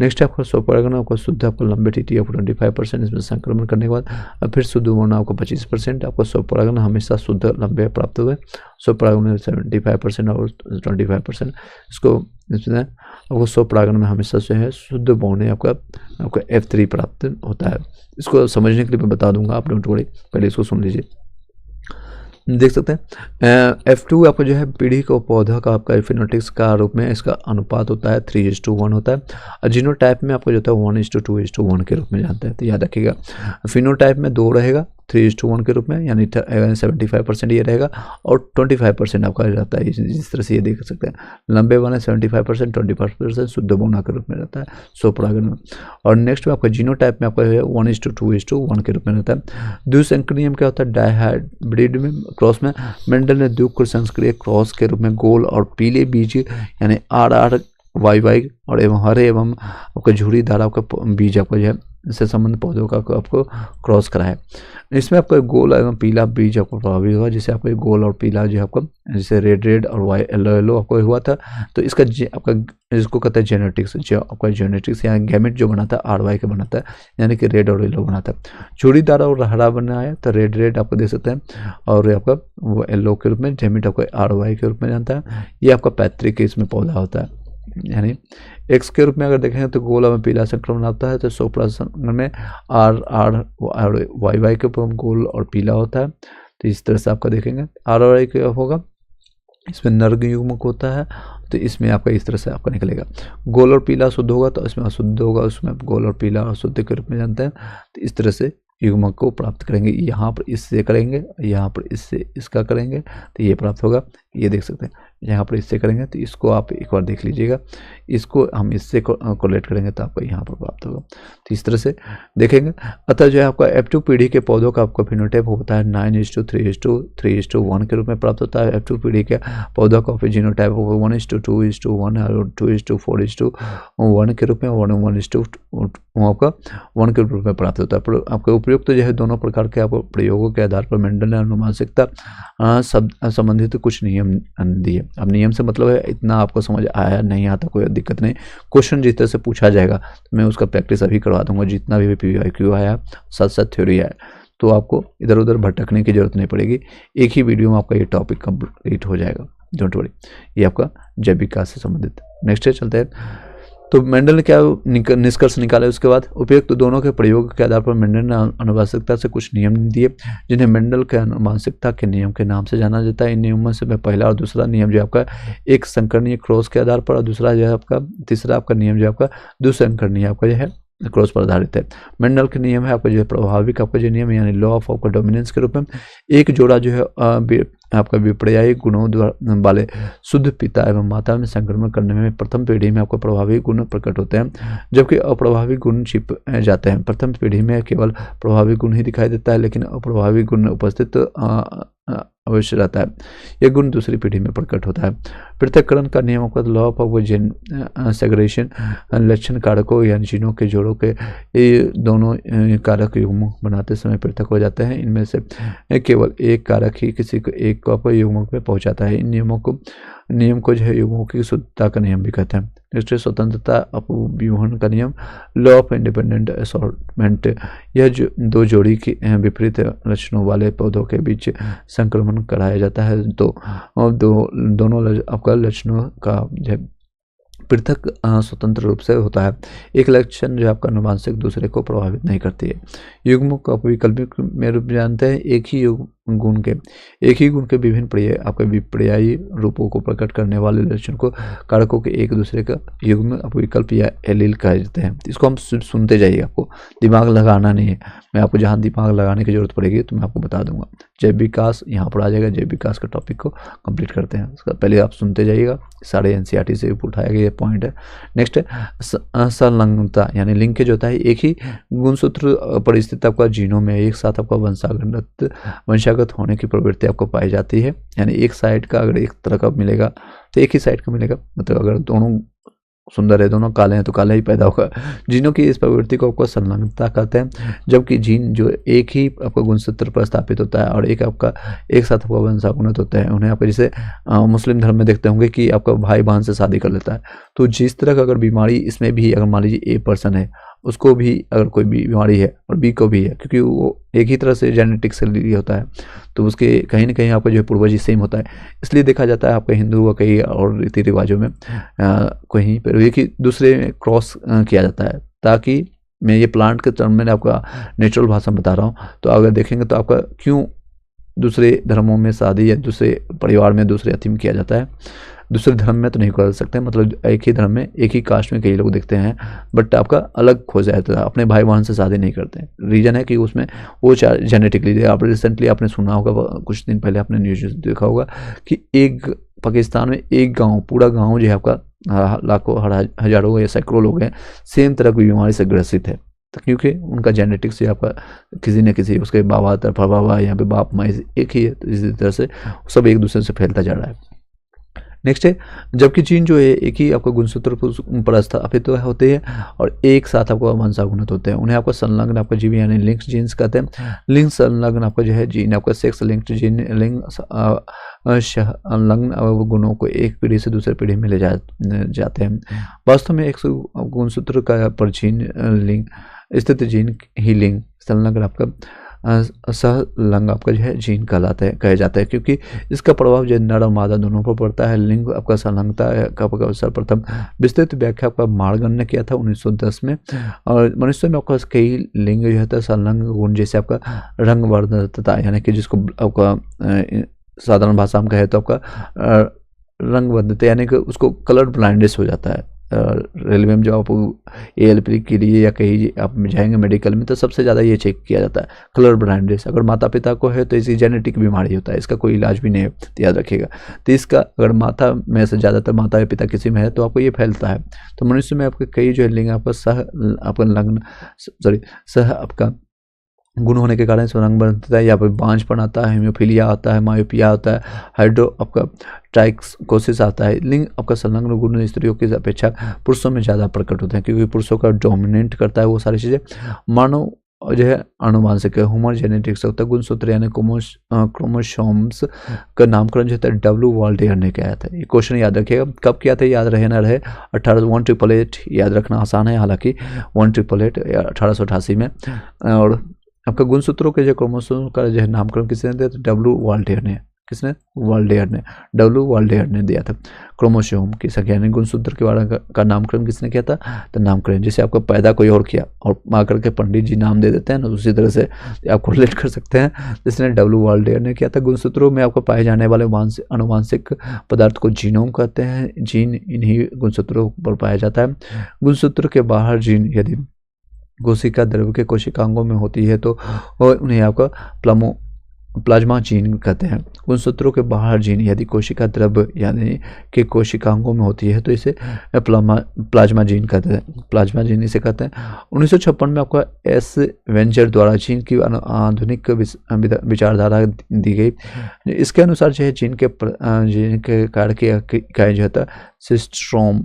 नेक्स्ट आपका 100 प्रागण आपका शुद्ध आपको लंबे टीटी आपको 25% इसमें संक्रमण करने के बाद अब फिर शुद्ध होना आपको 25%। आपको 100 प्रागण हमेशा शुद्ध लंबे प्राप्त हुए। 100 प्रागण में 75% और 25% इसको इसमें आपको 100 प्रागण में हमेशा जो है शुद्ध बौने आपका F3 प्राप्त होता है। इसको समझने के लिए मैं बता दूंगा, आप लोग पहले इसको सुन लीजिए। देख सकते हैं F2 आपको जो है पीढ़ी को पौधा का आपका फिनोटिक्स का रूप में इसका अनुपात होता है 3:1 होता है। और जीनोटाइप में आपको जो होता है 1:2:1 के रूप में जानते हैं। तो याद रखिएगा, फिनोटाइप में 2 रहेगा 3:1 के रूप में, यानी 75% ये रहेगा और 25% आपका रहता है। इस तरह से ये देख सकते हैं, लंबे वाले 75%, 25% शुद्ध बौना के रूप में रहता है 100 प्रागण में। और नेक्स्ट में आपका जीनोटाइप में आपका 1:2:1 के रूप में रहता है। द्विसंकरीय क्या होता है? डायहाइब्रिड में क्रॉस में मेंडल ने द्विसंकरीय क्रॉस के रूप में गोल और पीले बीज यानी RRYY और एवं हरे एवं आपका झुर्रीदार आपका बीज आपका जो है इससे संबंधित पौधों का आपको क्रॉस कराया। इसमें आपका गोल एवं पीला बीज आपको प्रभावित हुआ, जिसे आपको गोल और पीला जो आपका जैसे रेड और येलो आपको हुआ था। तो इसका आपका इसको कहते हैं जेनेटिक्स। जो आपका जेनेटिक्स या गैमेट जो बनाता है RY के बनाता है, यानी कि रेड और येलो बनाता है। झुर्रीदार और हरा बनाया तो रेड आपको देख सकते हैं, और आपका वो येलो के रूप में गैमेट आपको RY के रूप में जानता है। ये आपका पैतृक इसमें पौधा होता है। यानी एक्स के रूप में अगर देखें तो गोला में पीला संक्रमण आता है, तो 100% में RRYY के ऊपर गोल और पीला होता है। तो इस तरह से आपका देखेंगे RRY क्या होगा, इसमें नर युग्मक होता है, तो इसमें आपका इस तरह से आपका निकलेगा। गोल और पीला शुद्ध होगा तो इसमें अशुद्ध होगा, उसमें गोल और पीला अशुद्ध के रूप में जानते हैं। तो इस तरह से युग्मक को प्राप्त करेंगे। यहाँ पर इससे करेंगे, यहाँ पर इससे इसका करेंगे, तो ये प्राप्त होगा। ये देख सकते हैं यहाँ पर इससे करेंगे तो इसको आप एक बार देख लीजिएगा, इसको हम इससे कोलेट करेंगे तो आपको यहाँ पर प्राप्त होगा। तो इस तरह से देखेंगे। अतः जो है आपका F2 पीढ़ी के पौधों का आपका फिनोटाइप होता है 9:3:3:1 के रूप में प्राप्त होता है। F2 पीढ़ी के पौधों का जीनोटाइप 1:2:1 और 2:4:1 के रूप में 1:1 के रूप में प्राप्त होता है। आपके उपयुक्त जो है दोनों प्रकार के आपको प्रयोगों के आधार पर मेंडल ने आनुवंशिकता संबंधित कुछ नियम दिए। अब नियम से मतलब है इतना आपको समझ आया नहीं आता कोई दिक्कत नहीं, क्वेश्चन जिस तरह से पूछा जाएगा तो मैं उसका प्रैक्टिस अभी करवा दूंगा, जितना भी PYQ आया साथ साथ थ्योरी आया, तो आपको इधर उधर भटकने की जरूरत नहीं पड़ेगी, एक ही वीडियो में आपका ये टॉपिक कंप्लीट हो जाएगा, डोंट वरी। ये आपका जैविक विकास से संबंधित। नेक्स्ट चलते हैं। तो मेंडल ने क्या निष्कर्ष निकाले उसके बाद, उपयुक्त दोनों के प्रयोग के आधार पर मेंडल ने आनुवंशिकता से कुछ नियम दिए जिन्हें मेंडल के आनुवंशिकता के नियम के नाम से जाना जाता है। इन नियमों से पहला और दूसरा नियम जो आपका एक संकरणीय क्रॉस के आधार पर, और दूसरा जो है आपका तीसरा आपका नियम जो आपका दुसंकरणीय आपका जो है क्रॉस पर आधारित है। मेंडल के नियम है आपका जो है प्रभाविक आपका जो नियम यानी लॉ ऑफ आपका डोमिनेंस के रूप में, एक जोड़ा जो है आपका विपर्यायी गुणों वाले शुद्ध पिता एवं माता में संक्रमण करने में प्रथम पीढ़ी में आपको प्रभावी गुण प्रकट होते हैं, जबकि अप्रभावी गुण छिप जाते हैं। प्रथम पीढ़ी में केवल प्रभावी गुण ही दिखाई देता है, लेकिन अप्रभावी गुण उपस्थित अवश्य रहता है। यह गुण दूसरी पीढ़ी में प्रकट होता है। पृथक्करण का नियम का लॉ ऑफ जीन सेग्रेगेशन लक्षण कारकों या जीनों के जोड़ों के ये दोनों कारक युग्म बनाते समय पृथक हो जाते हैं। इनमें से केवल एक कारक ही किसी को एक को युग्मक में पहुंचाता है। इन नियम को जो है युग्मों की शुद्धता का नियम भी कहते हैं। नेक्स्ट स्वतंत्रता अपव्यूहन का नियम लॉ ऑफ इंडिपेंडेंट असॉर्टमेंट, यह दो जोड़ी की विपरीत लक्षणों वाले पौधों के बीच संक्रमण कराया जाता है। तो दोनों आपका लक्षणों का जो पृथक स्वतंत्र रूप से होता है। एक लक्षण जो आपका आनुवंशिक दूसरे को प्रभावित नहीं करती है। युग्म को वैकल्पिक में रूप जानते हैं। एक ही गुण के विभिन्न आपके विपर्यायी रूपों को प्रकट करने वाले लक्षण को कारकों के एक दूसरे का युग्म विकल्प या एलील कहे जाते हैं। इसको हम सुनते जाइए, आपको दिमाग लगाना नहीं है, मैं आपको जहाँ दिमाग लगाने की जरूरत पड़ेगी तो मैं आपको बता दूंगा। जैव विकास यहाँ पर आ जाएगा, जैव विकास का टॉपिक को कंप्लीट करते हैं। उसका पहले आप सुनते जाइएगा, सारे NCERT से उठाया गया ये पॉइंट है। नेक्स्ट है संलग्नता यानी लिंकेज होता है। एक ही गुणसूत्र परिस्थिति आपका जीनों में एक साथ आपका वंशागत होने की प्रवृत्ति आपको पाई जाती है। यानी एक साइड का अगर एक तरह का मिलेगा तो एक ही साइड का मिलेगा, मतलब अगर दोनों सुंदर है दोनों काले हैं तो काला ही पैदा होगा। जीनों की इस प्रवृत्ति को आपको संलग्नता कहते हैं। जबकि जीन जो एक ही आपका गुणसूत्र पर स्थापित होता है और एक आपका एक साथ आपका वंशानुगत होता है, उन्हें आप जैसे मुस्लिम धर्म में देखते होंगे कि आपका भाई बहन से शादी कर लेता है। तो जिस तरह का अगर बीमारी इसमें भी अगर मान लीजिए ए पर्सन है, उसको भी अगर कोई बीमारी है और बी को भी है, क्योंकि वो एक ही तरह से जेनेटिक्स से लिए होता है, तो उसके कहीं ना कहीं आपका जो है पूर्वज सेम होता है। इसलिए देखा जाता है आपके हिंदू व कई और रीति रिवाजों में कहीं पर एक ही दूसरे में क्रॉस किया जाता है, ताकि मैं ये प्लांट के टर्म में आपका नेचुरल भाषा में बता रहा हूँ। तो अगर देखेंगे तो आपका क्यों दूसरे धर्मों में शादी या दूसरे परिवार में दूसरे अति में किया जाता है, दूसरे धर्म में तो नहीं कर सकते, मतलब एक ही धर्म में एक ही कास्ट में कई लोग देखते हैं, बट आपका अलग हो जाता है, अपने भाई बहन से शादी नहीं करते हैं। रीजन है कि उसमें वो जेनेटिकली, आप रिसेंटली आपने सुना होगा, कुछ दिन पहले आपने न्यूज देखा होगा कि एक पाकिस्तान में एक गाँव, पूरा गाँव जो है आपका लाखों हजारों या सैकड़ों लोग हैं सेम तरह की बीमारी से ग्रसित है, तो क्योंकि उनका जेनेटिक्स से आपका किसी न किसी उसके बाबा तरफा यहाँ पे बाप माँ एक ही है, तो इसी तरह से सब एक दूसरे से फैलता जा रहा है। नेक्स्ट है, जबकि जीन जो है एक ही आपका गुणसूत्र पर स्थापित होते हैं और एक साथ आपको वंशानुगत होते हैं, उन्हें आपको संलग्न आपका जीव यानी लिंक्ड जीन्स कहते हैं। लिंक संलग्न आपका जो है जीन आपका सेक्स लिंक्ड जीन लिंग संलग्न गुणों को एक पीढ़ी से दूसरे पीढ़ी में ले जाते हैं। वास्तव में एक गुणसूत्र का पर जीन लिंग स्थित जीन ही लिंग संलग्न आपका सहलंग आपका जो है जीन कहे जाता है, क्योंकि इसका प्रभाव जो नर और मादा दोनों पर पड़ता है। लिंग आपका संलग्नता का सर्वप्रथम विस्तृत व्याख्या आपका मार्गन ने किया था 1910 में, और मनुष्य में आपका कई लिंग जो है संलग्न गुण, जैसे आपका रंग वर्णता यानी कि जिसको आपका साधारण भाषा में कहे तो आपका रंग वर्णता यानी कि उसको कलर ब्लाइंडनेस हो जाता है, रेलवे में जब आप ALP के लिए या कहीं आप जाएंगे मेडिकल में तो सबसे ज़्यादा ये चेक किया जाता है कलर ब्लाइंडनेस। अगर माता पिता को है तो इसी जेनेटिक बीमारी होता है, इसका कोई इलाज भी नहीं है, तो याद रखिएगा। तो इसका अगर माता में से ज़्यादातर माता या पिता किसी में है तो आपको ये फैलता है। तो मनुष्य में आपके कई जो लिंग आपका सह आपका गुण होने के कारण रंग बनता है, या फिर बांझपन आता है, हेमोफीलिया आता है, मायोपिया आता है, हाइड्रो आपका ट्राइकोसिस आता है। लिंग आपका संलग्न गुण स्त्रियों की अपेक्षा पुरुषों में ज़्यादा प्रकट होते हैं, क्योंकि पुरुषों का डोमिनेट करता है वो सारी चीज़ें। मानव जो है अनुवांशिक ह्यूमन जेनेटिक्स होता है। गुणसूत्र यानी क्रोमोसोम्स का नामकरण जो होता है W वाल्डेयर ने किया था। ये क्वेश्चन याद रखिएगा, कब किया था याद रहे ना रहे, 1888 याद रखना आसान है, हालांकि 1888 1888 में। और आपका गुणसूत्रों के जो क्रोमोसोम का जो नामकरण किसने दिया था? W वाल्डेयर ने। किसने? वाल्डेयर ने, W वाल्डेयर ने दिया था। क्रोमोसोम की संख्या यानी गुणसूत्र के बारे का नामकरण किसने किया था? तो नामकरण जैसे आपको पैदा कोई और किया और माँ करके पंडित जी नाम दे देते हैं ना, उसी तरह से आप रिलेट कर सकते हैं, जिसने W वाल्डेयर ने किया था। गुणसूत्रों में आपको पाए जाने वाले अनुवांशिक पदार्थ को जीनोम कहते हैं। जीन इन्हीं गुणसूत्रों पर पाया जाता है। गुणसूत्र के बाहर जीन यदि कोशिका द्रव्य के कोशिकांगों में होती है तो उन्हें आपका प्लाज्मा जीन कहते हैं। गुणसूत्रों के बाहर जीन यदि कोशिका द्रव्य यानी कि कोशिकांगों में होती है तो इसे प्लाज्मा जीन कहते हैं। प्लाज्मा जीन इसे कहते हैं। 1956 में आपका S वेंचर द्वारा जीन की आधुनिक विचारधारा दी गई। इसके अनुसार जो है जीन के कार्य की इकाई जो होता है सिस्ट्रोम,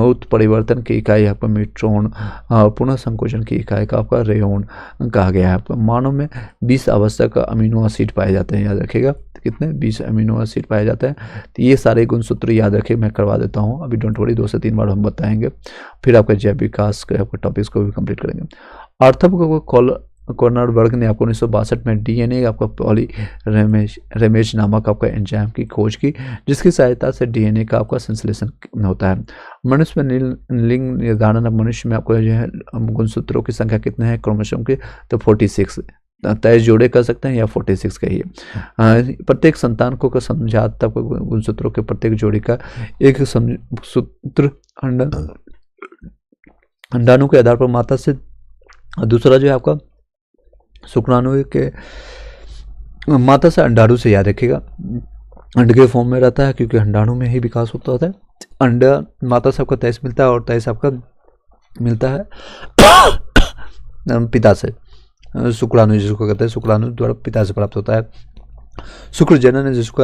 उत्परिवर्तन की इकाई आपका मिट्रोन, पुनः संकोचन की इकाई का आपका रेयोन कहा गया है। आपका मानव में 20 आवश्यक अमीनो एसिड पाए जाते हैं, याद रखिएगा कितने? 20 अमीनो एसिड पाए जाते हैं। तो ये सारे गुणसूत्र याद रखिए, मैं करवा देता हूँ, अभी डोंट वरी 2 से 3 बार हम बताएंगे, फिर आपका जैव विकास के आपका टॉपिक्स को भी कंप्लीट करेंगे। आर्थर कॉर्नरबर्ग ने आपको 1962 में DNA आपका पॉलीरेमेज नामक आपका एंजाइम की खोज की, जिसकी सहायता से DNA का आपका संश्लेषण होता है। मनुष्य में लिंग निर्धारण, मनुष्य में आपको जो है गुणसूत्रों की संख्या कितने हैं क्रोमोसोम की? तो 46 तय जोड़े कर सकते हैं या 46 कहिए। प्रत्येक संतान को समझाता गुणसूत्रों के प्रत्येक जोड़ी का एक सूत्र अंडाणु के आधार पर माता से, दूसरा जो है आपका शुक्राणु के माता से अंडाणु से, याद रखिएगा अंड के फॉर्म में रहता है क्योंकि अंडाणु में ही विकास होता है। अंडा माता से आपको 23 मिलता है और 23 आपका मिलता है पिता से। शुक्राणु जिसको कहते हैं, शुक्राणु द्वारा पिता से प्राप्त होता है। शुक्र जनन जिसको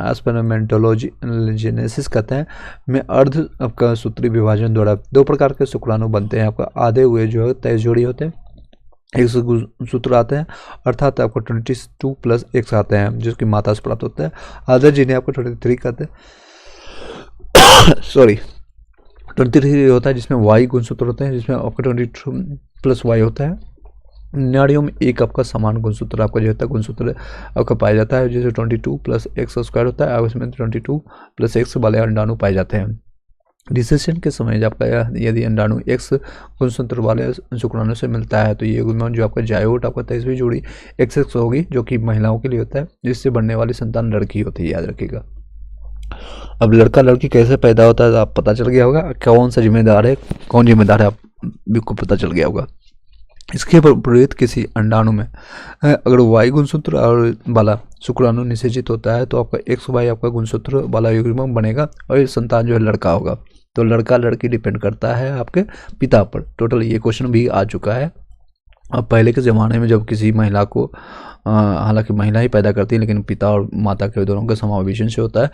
एस्पर्मेटोजेनेसिस कहते हैं में अर्ध आपका सूत्री विभाजन द्वारा 2 प्रकार के शुक्राणु बनते हैं। आपका आधे हुए जो है 23 जोड़ी होते हैं, एक सूत्र आते हैं, अर्थात आपको 22 + X आते हैं जिसकी माता से प्राप्त होता है। आधे जिन्हें आपको 23 कहते हैं, सॉरी 23 होता है, जिसमें Y गुणसूत्र होते हैं, जिसमें आपका 22 + Y होता है। नाड़ियों में एक आपका समान गुणसूत्र आपका जो होता है गुणसूत्र आपका पाया जाता है, जैसे 22 + X² होता है, उसमें 22 + X वाले अंडाणु पाए जाते हैं। रिसेशन के समय जब आपका यदि अंडाणु X गुणसूत्र वाले शुक्राणु से मिलता है तो ये जो आपका जायोट आपका 23वीं जोड़ी XX होगी, जो कि महिलाओं के लिए होता है, जिससे बनने वाली संतान लड़की होती है, याद रखिएगा। अब लड़का लड़की कैसे पैदा होता है आप पता चल गया होगा, कौन सा जिम्मेदार है, कौन जिम्मेदार है आपको पता चल गया होगा। इसके विपरीत किसी अंडाणु में अगर Y गुणसूत्र और वाला शुक्राणु निषेचित होता है तो आपका XY आपका गुणसूत्र वाला युग्म बनेगा और ये संतान जो है लड़का होगा। तो लड़का लड़की डिपेंड करता है आपके पिता पर। टोटल ये क्वेश्चन भी आ चुका है। अब पहले के ज़माने में जब किसी महिला को हालांकि महिला ही पैदा करती है लेकिन पिता और माता के दोनों का समावेशन से होता है,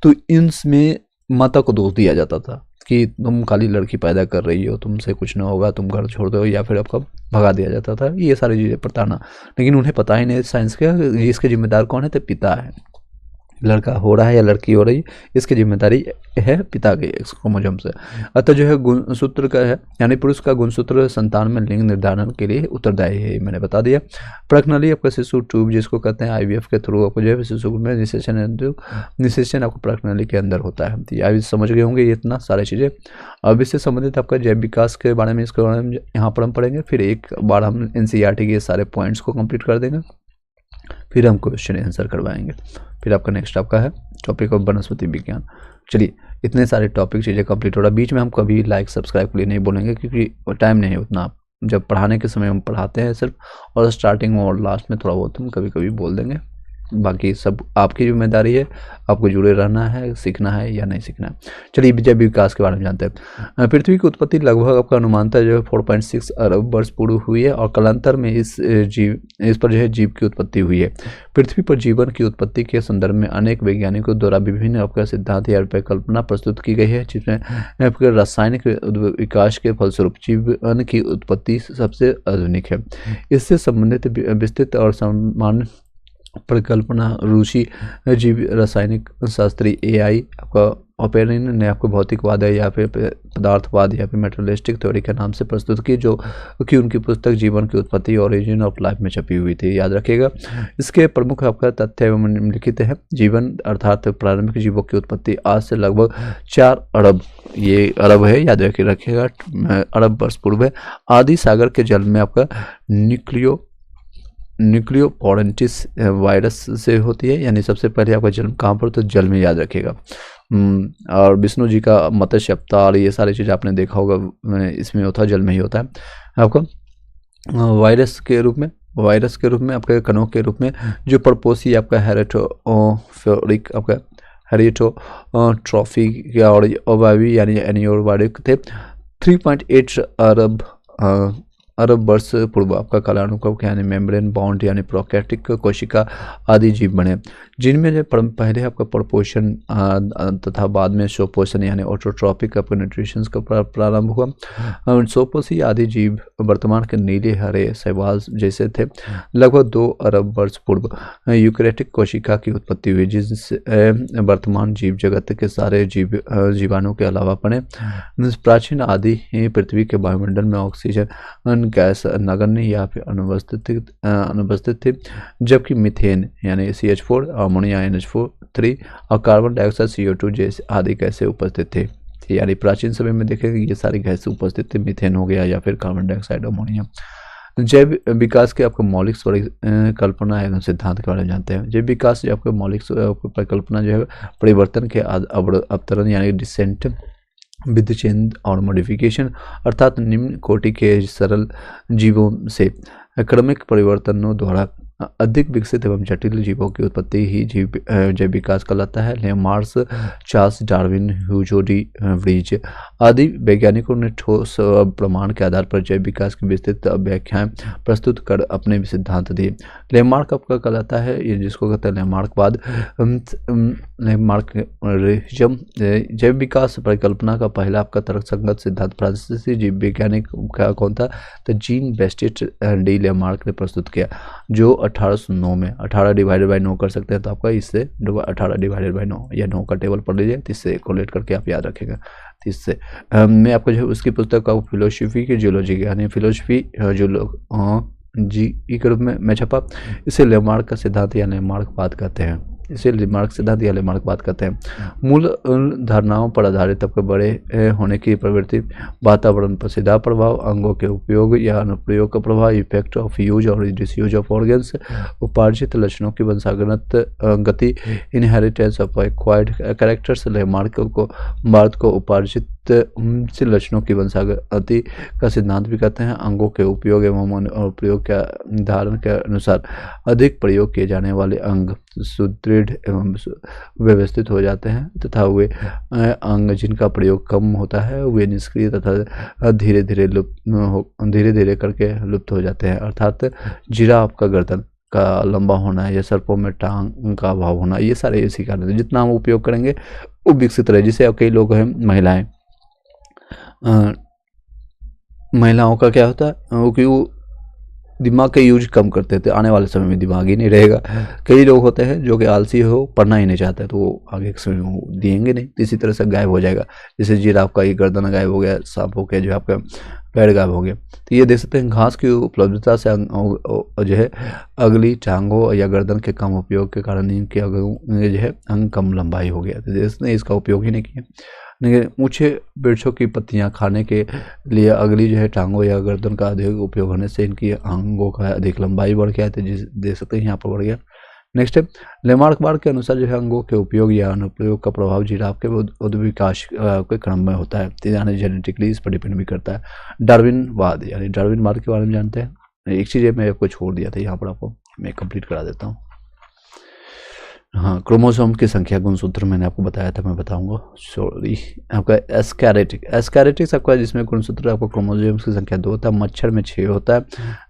तो इनमें माता को दोष दिया जाता था कि तुम खाली लड़की पैदा कर रही हो, तुमसे कुछ ना होगा, तुम घर छोड़ दो, या फिर आपका भगा दिया जाता था। ये सारी चीज़ें प्रताड़ना, लेकिन उन्हें पता ही नहीं साइंस का इसके जिम्मेदार कौन है, तो पिता है। लड़का हो रहा है या लड़की हो रही, इसकी जिम्मेदारी है पिता के क्रोमोसोम से। अतः जो है गुणसूत्र का है यानी पुरुष का गुणसूत्र संतान में लिंग निर्धारण के लिए उत्तरदायी है, मैंने बता दिया। प्रश्नली आपका शिशु ट्यूब जिसको कहते हैं IVF के थ्रू आपको जो है शिशु में निषेचन आपको प्रश्नली के अंदर होता है। तो ये समझ गए होंगे ये इतना सारी चीज़ें। अब इससे संबंधित आपका जैव विकास के बारे में इसके बारे में यहाँ पर हम पढ़ेंगे, फिर एक बार हम NCERT के सारे पॉइंट्स को कंप्लीट कर देंगे, फिर हम क्वेश्चन आंसर करवाएंगे। फिर आपका नेक्स्ट आपका है टॉपिक ऑफ वनस्पति विज्ञान। चलिए इतने सारे टॉपिक चीज़ें कंप्लीट हो रहा है। बीच में हम कभी लाइक सब्सक्राइब के लिए नहीं बोलेंगे क्योंकि टाइम नहीं है उतना। जब पढ़ाने के समय हम पढ़ाते हैं सिर्फ, और स्टार्टिंग में और लास्ट में थोड़ा बहुत हम कभी कभी बोल देंगे। बाकी सब आपकी जिम्मेदारी है, आपको जुड़े रहना है, सीखना है या नहीं सीखना है। चलिए जैव विकास के बारे में जानते हैं। पृथ्वी की उत्पत्ति लगभग आपका अनुमानता जो है 4.6 अरब वर्ष पूर्व हुई है, और कालांतर में इस पर जो है जीव की उत्पत्ति हुई है। पृथ्वी पर जीवन की उत्पत्ति के संदर्भ में अनेक वैज्ञानिकों द्वारा विभिन्न आपका सिद्धांत या परिकल्पना प्रस्तुत की गई है, जिसमें आपके रासायनिक विकास के फलस्वरूप जीवन की उत्पत्ति सबसे आधुनिक है। इससे संबंधित विस्तृत और सामान्य परिकल्पना रूसी जीव रासायनिक शास्त्री AI आपका ओपेरिन ने आपको भौतिकवाद है या फिर पदार्थवाद या फिर मेटेरियलिस्टिक थ्योरी के नाम से प्रस्तुत की, जो कि उनकी पुस्तक जीवन की उत्पत्ति ओरिजिन ऑफ लाइफ में छपी हुई थी। याद रखिएगा, इसके प्रमुख आपका तथ्य एवं निम्नलिखित है। जीवन अर्थात प्रारंभिक जीवों की उत्पत्ति आज से लगभग 4 अरब, ये अरब है याद रखिएगा, अरब वर्ष पूर्व है। आदि सागर के जल में आपका न्यूक्लियोपोरेंटिस वायरस से होती है, यानी सबसे पहले आपका जन्म कहाँ पर, तो जल में, याद रखिएगा। और विष्णु जी का मत्स्य अवतार, ये सारी चीज़ आपने देखा होगा, इसमें होता है, जल में ही होता है। आपका वायरस के रूप में आपके कणों के रूप में जो परपोसी आपका हेरेटोफोरिक आपका हेरियोट्रॉफी और ओवावी यानी एनियोबारिक थे। 3.8 अरब वर्ष पूर्व आपका कलानुक्रम यानी मेम्ब्रेन बाउंड यानी प्रोकैरियोटिक कोशिका आदि जीव बने, जिनमें जो पहले आपका प्रपोषण तथा बाद में स्वपोषण यानी ऑटोट्रॉपिक आपका न्यूट्रिशंस का प्रारंभ हुआ। स्वपोषी आदि जीव वर्तमान के नीले हरे शैवाल जैसे थे। लगभग 2 अरब वर्ष पूर्व यूकैरियोटिक कोशिका की उत्पत्ति हुई, जिससे वर्तमान जीव जगत के सारे जीवाणु के अलावा बने। प्राचीन आदि पृथ्वी के वायुमंडल में ऑक्सीजन गैस नगण्य या फिर अनुपस्थित थी, जबकि मीथेन यानी CH4, अमोनिया NH3 और कार्बन डाइऑक्साइड CO2 जैसे आदि गैसें उपस्थित थे। यानी प्राचीन समय में देखेंगे ये सारी गैसें उपस्थित थे, मीथेन हो गया या फिर कार्बन डाइऑक्साइड, अमोनिया। जैव विकास के आपको मौलिक परिकल्पना एवं सिद्धांत के बारे में जानते हैं। जैव विकास जो आपको मौलिक परिकल्पना जो है परिवर्तन के अवतरण यानी डिसेंट विद चेंज और मॉडिफिकेशन, अर्थात निम्न कोटि के सरल जीवों से क्रमिक परिवर्तनों द्वारा अधिक विकसित एवं जटिल जीवों की उत्पत्ति ही जैव विकास कहलाता है। Lamarck, Charles Darwin, Hugo de Vries आदि वैज्ञानिकों ने ठोस प्रमाण के आधार पर जैव विकास की विस्तृत व्याख्याएं प्रस्तुत कर अपने सिद्धांत दिए। लेमार्क आपका कहलाता है, ये जिसको कहते हैं लेमार्कवाद, लेमार्करिज्म। जैव विकास परिकल्पना का पहला आपका तर्कसंगत सिद्धांत फ्रांसीसी जीव वैज्ञानिक का कौन था, तो जीन बेस्टिट डी लेमार्क ने प्रस्तुत किया, जो 1809 में 18/9 कर सकते हैं, तो आपका इससे 18/9 या 9 का टेबल पढ़ लीजिए, इससे कोलेट करके आप याद रखेंगे। इससे मैं आपको जो उसकी पुस्तक का फिलोसफी की जियोलॉजी यानी फिलोसफी जी के रूप में छपा। इसे लेमार्क का सिद्धांत या लेमार्कवाद कहते हैं। इसे लेमार्क सिद्धांत या लेमार्कवाद कहते हैं। मूल धारणाओं पर आधारित आपके बड़े होने की प्रवृत्ति, वातावरण पर सीधा प्रभाव, अंगों के उपयोग या अनुप्रयोग का प्रभाव, इफेक्ट ऑफ यूज और डिसयूज ऑफ ऑर्गन्स, उपार्जित लक्षणों की वंशागत गति, inheritance of acquired characters. Lamarck को भारत को उपार्जित से लक्षणों की वंशागति का सिद्धांत भी कहते हैं। अंगों के उपयोग एवं उपयोग के धारण के अनुसार अधिक प्रयोग किए जाने वाले अंग सुदृढ़ एवं व्यवस्थित हो जाते हैं, तथा वे अंग जिनका प्रयोग कम होता है वे निष्क्रिय तथा धीरे धीरे करके लुप्त हो जाते हैं। अर्थात जिराफ का गर्दन का लंबा होना या सर्पों में टांग का अभाव होना, ये सारे इसी कारण है। जितना हम उपयोग करेंगे वो विकसित रहे। जिसे अब कई लोग हैं महिलाओं का क्या होता है कि वो दिमाग का यूज कम करते थे, आने वाले समय में दिमाग ही नहीं रहेगा। कई लोग होते हैं जो कि आलसी हो, पढ़ना ही नहीं चाहते, तो वो आगे के समय में दिएंगे नहीं, इसी तरह से गायब हो जाएगा। जैसे जिराफ का ये गर्दन गायब हो गया, सांपों के जो आपका पैर गायब हो गया। तो ये देख सकते हैं घास की उपलब्धता से जो है अगली टांगों या गर्दन के कम उपयोग के कारण इनके जो है अंग कम लंबाई हो गया। तो जिसने इसका उपयोग ही नहीं किया। ऊंचे वृक्षों की पत्तियां खाने के लिए अगली जो है टांगों या गर्दन का अधिक उपयोग होने से इनकी अंगों का अधिक लंबाई बढ़ गया। तो जिस देख सकते हैं यहाँ पर बढ़ गया। नेक्स्ट है लेमार्क बार के अनुसार जो है अंगों के उपयोग या अनुप्रयोग का प्रभाव जिराफ के विकास के क्रम में होता है, यानी जेनेटिकली इस पर डिपेंड भी करता है। डार्विनवाद, यानी डार्विनवाद के बारे में जानते हैं। एक चीज़ मैं आपको छोड़ दिया था, यहाँ पर आपको मैं कंप्लीट करा देता हूँ। हाँ, क्रोमोसोम की संख्या गुणसूत्र मैंने आपको बताया था, मैं बताऊंगा, सॉरी। आपका एस्कैरिटिक्स आपका जिसमें गुणसूत्र आपको क्रोमोसोम्स की संख्या 2 होता है। मच्छर में 6 होता है,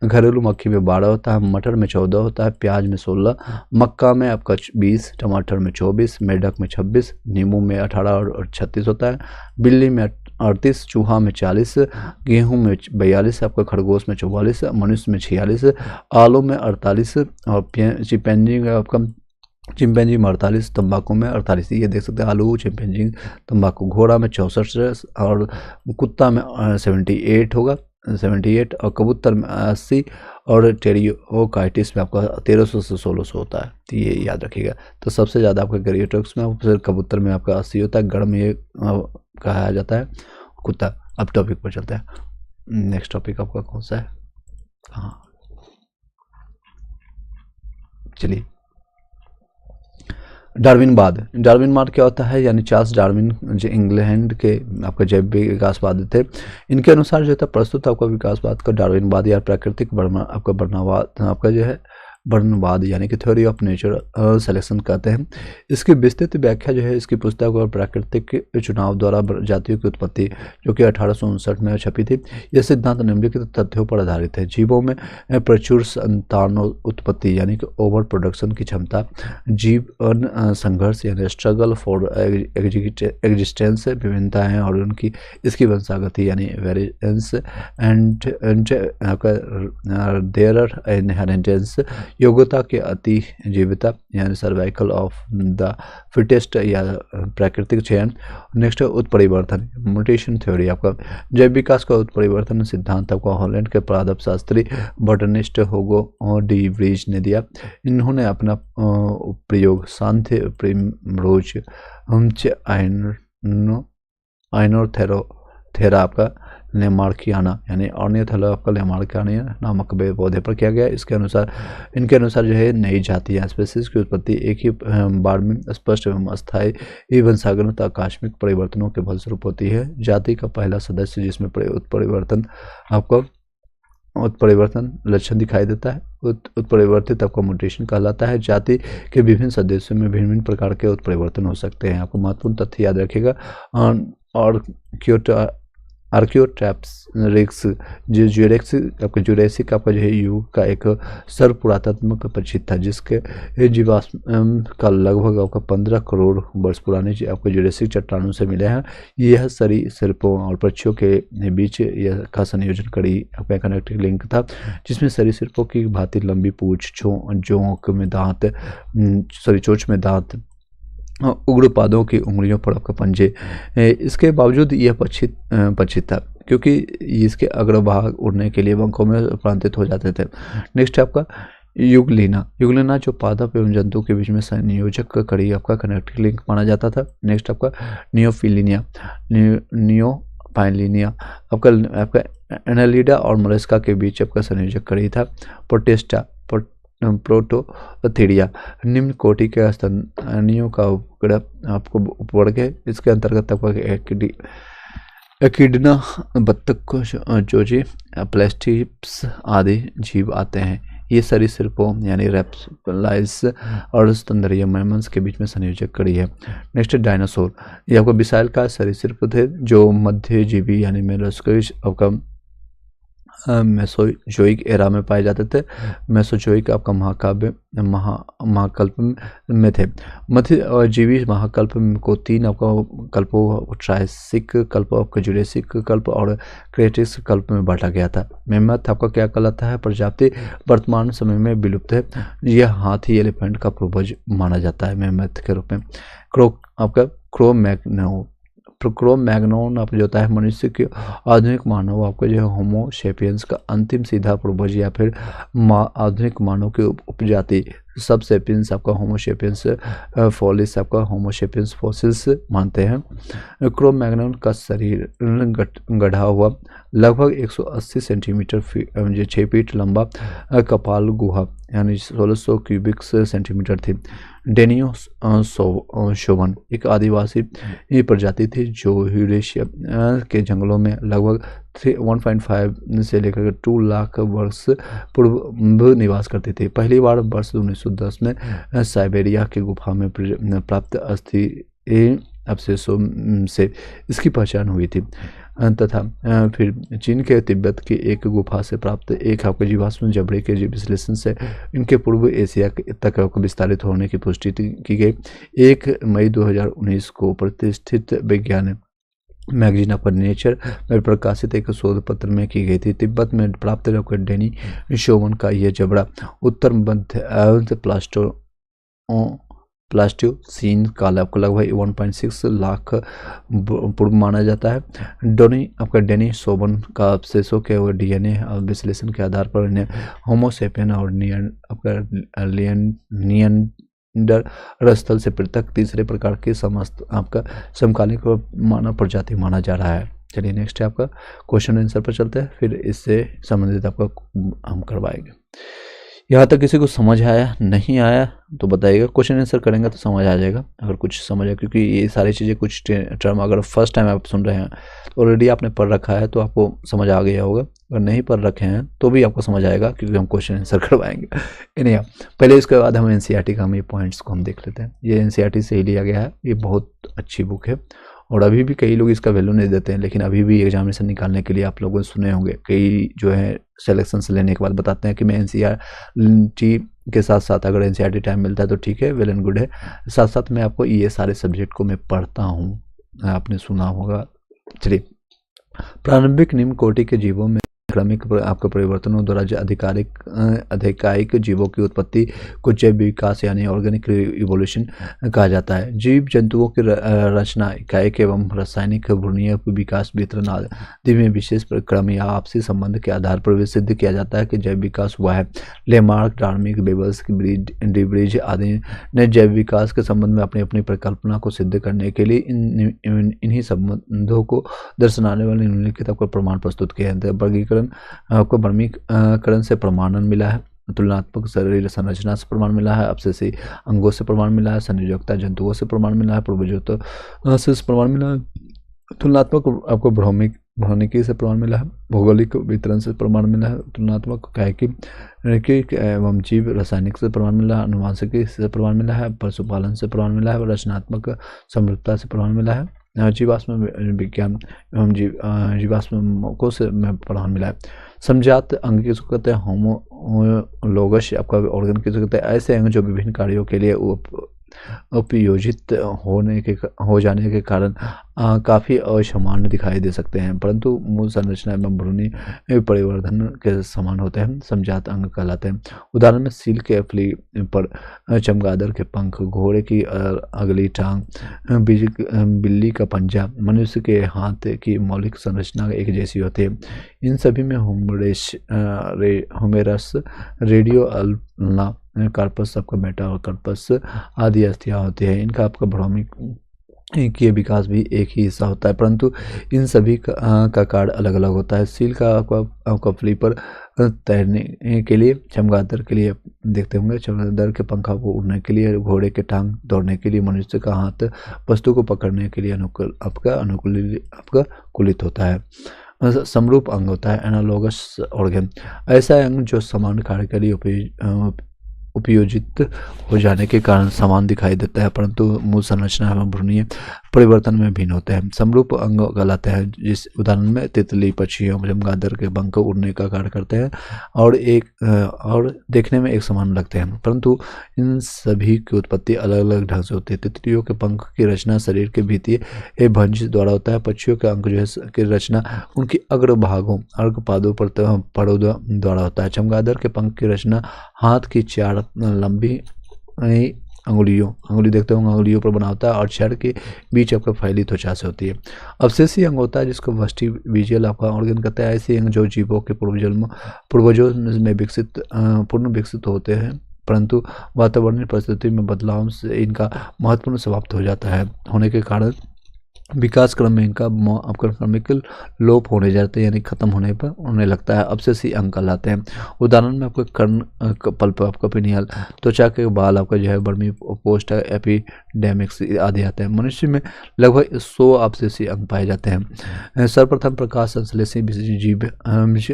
घरेलू मक्खी में 12 होता है, मटर में 14 होता है, प्याज में 16, मक्का में आपका 20, टमाटर में 24, मेढक में 26, नींबू में 18 और 36 होता है, बिल्ली में 38, चूहा में 40, गेहूं में 42, आपका खरगोश में 44, मनुष्य में 46, आलू में 48 और चिंपैंजी में 48, तंबाकू में 48। ये देख सकते हैं, आलू, चिंपैंजी, तंबाकू। घोड़ा में 64 और कुत्ता में 78 होगा, 78, और कबूतर में 80 और टेरियोकाइटिस में आपका 1300 से 1600 होता है, तो ये याद रखिएगा। तो सबसे ज़्यादा आपका ग्रेटोक्स में, फिर कबूतर में आपका 80 होता है, गढ़ में ये कहा जाता है कुत्ता। अब टॉपिक पर चलते हैं। नेक्स्ट टॉपिक आपका कौन सा है? हाँ, चलिए, डार्विनवाद क्या होता है, यानी चार्ल्स डार्विन जो इंग्लैंड के आपका जैव विकासवादी थे, इनके अनुसार जो था प्रस्तुत आपका विकासवाद का डार्विनवाद या प्राकृतिक वर्णवाद आपका जो है वर्णवाद, यानी कि थ्योरी ऑफ नेचर सिलेक्शन कहते हैं। इसकी विस्तृत व्याख्या जो है इसकी पुस्तक और प्राकृतिक चुनाव द्वारा जातियों की उत्पत्ति, जो कि 1859 में छपी थी। यह सिद्धांत निम्नलिखित तथ्यों पर आधारित है: जीवों में प्रचुर संतान उत्पत्ति, यानी कि ओवर प्रोडक्शन की क्षमता, जीवन संघर्ष यानी स्ट्रगल फॉर एग्जिस्टेंस, विभिन्नताएं और उनकी इसकी वंशागति यानी वेरिएंस, एंड देयर इनहेरिटेंस, योग्यता के अति जीविता यानी सर्वाइकल ऑफ द फिटेस्ट या प्राकृतिक चयन। नेक्स्ट है उत्परिवर्तन, म्यूटेशन थ्योरी, आपका जैव विकास का उत्परिवर्तन सिद्धांत आपका हॉलैंड के पादप शास्त्री बॉटनिस्ट हुगो डी व्रीज ने दिया। इन्होंने अपना प्रयोग सांथे प्रिमरोज आइनोथेरा आपका लेमार्कियाना यानी ऑर्नियोथेला आपका लेमार्कियाना नामक पौधे पर किया गया। इनके अनुसार जो है नई जातियाँ स्पेसीज की उत्पत्ति एक ही बार में स्पष्ट एवं अस्थायी वंशागत आकस्मिक परिवर्तनों के फलस्वरूप होती है। जाति का पहला सदस्य जिसमें उत्परिवर्तन लक्षण दिखाई देता है, उत्परिवर्तित आपका म्यूटेशन कहलाता है। जाति के विभिन्न सदस्यों में भिन्न प्रकार के उत्परिवर्तन हो सकते हैं। आपको महत्वपूर्ण तथ्य याद रखिएगा। और आर्कियोट्रैप्स जो जुरेसिक आपका जो है युग का एक सर्व पुरातात्मक परिचित था, जिसके जीवाश्म का लगभग आपका 15 करोड़ वर्ष पुराने आपको जुरेसिक चट्टानों से मिले हैं। यह सरीसृपों और पक्षियों के बीच यह का संयोजन कड़ी आपका कनेक्टिंग लिंक था, जिसमें सरीसृपों की भांति लंबी पूंछ, चोंच में दांत, उग्रपादों की उंगलियों पर आपका पंजे। इसके बावजूद यह पक्षी था, क्योंकि इसके अग्रभाग उड़ने के लिए पंखों में रूपांतरित हो जाते थे। नेक्स्ट है आपका युगलिना जो पादप एवं जंतु के बीच में संयोजक कड़ी आपका कनेक्टिंग लिंक माना जाता था। नेक्स्ट आपका नियोफाइलिनिया आपका एनालिडा और मोलस्का के बीच आपका संयोजक कड़ी था। प्रोटोथीरिया निम्न कोटि के स्तनियों का आपको उपवर्ग है। इसके अंतर्गत आपका एकिडना, बत्तख, चोची, प्लेस्टिप्स आदि जीव आते हैं। ये सरीसृपों यानी रेप्टाइल्स और स्तनधारी मैमल्स के बीच में संयोजक कड़ी है। नेक्स्ट डायनासोर, ये आपको विशालकाय सरीसृप थे जो मध्यजीवी यानी मेलोस्कोइस आपका मेसोजोइक एरा में पाए जाते थे। मेसोजोइक आपका महाकल्प में थे। मध्यजीवी महाकल्प को 3 आपका कल्पों, ट्रायसिक कल्प, आपका जुरेसिक कल्प और क्रेटेसिक कल्प में बांटा गया था। मेमथ आपका क्या कहलाता है? प्रजाति वर्तमान समय में विलुप्त है। यह हाथी एलिफेंट का पूर्वज माना जाता है मेमथ के रूप में। क्रो-मैग्नोन आपको जो होता है मनुष्य के आधुनिक मानव आपको जो है होमो सेपियंस का अंतिम सीधा पूर्वज या फिर आधुनिक मानव की उपजाति सब सेपियंस आपका होमो सेपियंस फॉसिल्स आपका होमो सेपियंस फॉसिल्स मानते हैं। क्रो-मैग्नोन का शरीर गढ़ा हुआ लगभग 180 सेंटीमीटर 6 फीट लंबा कपाल गुहा यानी 1600 क्यूबिक सेंटीमीटर थी। डेनियो शोवन एक आदिवासी प्रजाति थी जो यूरेशिया के जंगलों में लगभग 1.5 से लेकर 2 लाख वर्ष पूर्व निवास करती थी। पहली बार वर्ष 1910 में साइबेरिया की गुफा में प्राप्त अस्थि अवशेषों से इसकी पहचान हुई थी तथा फिर चीन के तिब्बत की एक गुफा से प्राप्त एक आपके जीवाश्म जबड़े के विश्लेषण से इनके पूर्व एशिया तक विस्तारित होने की पुष्टि की गई। 1 मई 2019 को प्रतिष्ठित विज्ञान मैगजीन ऑफ नेचर में प्रकाशित एक शोध पत्र में की गई थी। तिब्बत में प्राप्त डेनी शोवन का यह जबड़ा उत्तर मध्य प्लास्टोसीन काल आपको लगभग 1.6 लाख पूर्व माना जाता है। डेनी शोवन का अवशेषों के DNA विश्लेषण के आधार पर इन्हें होमोसेपियन और नियंडर स्थल से पृथक तीसरे प्रकार की समकालीन मानव प्रजाति माना जा रहा है। चलिए नेक्स्ट है आपका क्वेश्चन आंसर पर चलते हैं, फिर इससे संबंधित आपका हम करवाएंगे। यहाँ तक किसी को समझ आया नहीं आया तो बताइएगा, क्वेश्चन आंसर करेंगे तो समझ आ जाएगा अगर कुछ समझ आए, क्योंकि ये सारी चीज़ें कुछ टर्म अगर फर्स्ट टाइम आप सुन रहे हैं तो ऑलरेडी आपने पढ़ रखा है तो आपको समझ आ गया होगा, अगर नहीं पढ़ रखे हैं तो भी आपको समझ आएगा क्योंकि हम क्वेश्चन आंसर करवाएंगे। इन्हें पहले इसके बाद हम NCERT का हम ये पॉइंट्स को हम देख लेते हैं। ये NCERT से ही लिया गया है, ये बहुत अच्छी बुक है और अभी भी कई लोग इसका वैल्यू नहीं देते हैं, लेकिन अभी भी एग्जामिनेशन निकालने के लिए आप लोगों ने सुने होंगे कई जो है सिलेक्शन से लेने के बाद बताते हैं कि मैं NCERT के साथ साथ अगर NCERT टाइम मिलता है तो ठीक है, वेल एंड गुड है, साथ साथ मैं आपको ये सारे सब्जेक्ट को मैं पढ़ता हूँ, आपने सुना होगा। चलिए, प्रारंभिक निम्न कोटि के जीवों में क्रमिक आपका परिवर्तनों द्वारा अधिकारिक जीवों की उत्पत्ति को जैव विकास यानी ऑर्गेनिक इवोल्यूशन कहा जाता है। जीव जंतुओं की रचना इकाइक एवं रासायनिक भ्रूणीय विकास वितरण आदि में विशेष क्रम या आपसी संबंध के आधार पर सिद्ध किया जाता है कि जैव विकास हुआ है। लेमार्क, डार्विन, बेबल्स, डिब्रीज आदि ने जैव विकास के संबंध में अपनी अपनी परिकल्पना को सिद्ध करने के लिए इन्हीं संबंधों को दर्शाने वाले निम्नलिखित आपको प्रमाण प्रस्तुत किए हैं। वर्गीकरण आपको वर्गीकरण से प्रमाणन मिला है, तुलनात्मक शरीर संरचना से प्रमाण मिला है, अपसेसी अंगों से प्रमाण मिला है, संयोजकता जंतुओं से प्रमाण मिला है, पूर्वजों से प्रमाण मिला है, तुलनात्मक आपको भौतिकी से प्रमाण मिला है, भौगोलिक वितरण से प्रमाण मिला है, तुलनात्मक कायिक एवं जीव रासायनिक से प्रमाण मिला है, अनुवांशिकी से प्रमाण मिला है, पशुपालन से प्रमाण मिला है, रचनात्मक समृद्धता से प्रमाण मिला है, जीवाश्म विज्ञान एवं जीवाश्मों से प्रमाण मिला है। समजात अंग किसको कहते हैं? होमोलोगस आपका ऑर्गन किसको कहते हैं? ऐसे अंग जो विभिन्न कार्यों के लिए उपयोजित हो जाने के कारण काफ़ी असामान्य दिखाई दे सकते हैं, परंतु मूल संरचना एवं भ्रूणीय परिवर्धन के समान होते हैं, समजात अंग कहलाते हैं। उदाहरण में सील के फली पर, चमगादड़ के पंख, घोड़े की अगली टांग, बिल्ली का पंजा, मनुष्य के हाथ की मौलिक संरचना एक जैसी होती है। इन सभी में होमेरस, रेडियो अल्ना, कार्पस, आपका मेटा और कार्पस आदि अस्थियां होती है। इनका आपका भ्रूणिक की विकास भी एक ही हिस्सा होता है, परंतु इन सभी का कार्य अलग अलग होता है। सील का आपका फ्लीपर तैरने के लिए, चमगादड़ के लिए देखते होंगे, चमगादड़ के पंखा को उड़ने के लिए, घोड़े के टांग दौड़ने के लिए, मनुष्य का हाथ वस्तु को पकड़ने के लिए अनुकूलित होता है। समरूप अंग होता है, एनालोगस ऑर्गन, ऐसा अंग जो समान कार्य के लिए उपयोजित हो जाने के कारण समान दिखाई देता है, परंतु मूल संरचना एवं भ्रूणीय परिवर्तन में भिन्न होते हैं। समरूप अंग कहलाते हैं, जिस उदाहरण में तितली, पक्षी एवं चमगादड़ के पंख उड़ने का कार्य करते हैं और देखने में एक समान लगते हैं, परंतु इन सभी की उत्पत्ति अलग अलग ढंग से होती है। तितलियों के पंख की रचना शरीर के भीतरीय भंज द्वारा होता है। पक्षियों के अंग जो है की रचना उनकी अग्रभागों अर्घपादों पड़ों द्वारा होता है। चमगादड़ के पंख की रचना हाथ की 4 लंबी अंगुली देखते होंगे, अंगुलियों पर बना होता है और छड़ के बीच आपका फैली त्वचा से होती है। अवशेषी अंग होता है जिसको वेस्टिबियल आपका ऑर्गन कहते हैं। ऐसे अंग जो जीवों के पूर्वजों में पूर्ण विकसित होते हैं, परंतु वातावरणीय परिस्थिति में बदलाव से इनका महत्वपूर्ण समाप्त हो जाता है होने के कारण विकास क्रम में इनका आपका क्रमिक लोप होने जाते हैं, यानी खत्म होने पर उन्हें लगता है। अब से सी अंक लाते हैं। उदाहरण में आपको कर्ण पल्प, आपका पिनियल, त्वचा के बाल, आपका जो है वर्मी पोस्ट, एपिडेमिक्स आदि आते हैं। मनुष्य में लगभग 100 आपसेसी अंग पाए जाते हैं। सर्वप्रथम प्रकाश संश्लेषी जीव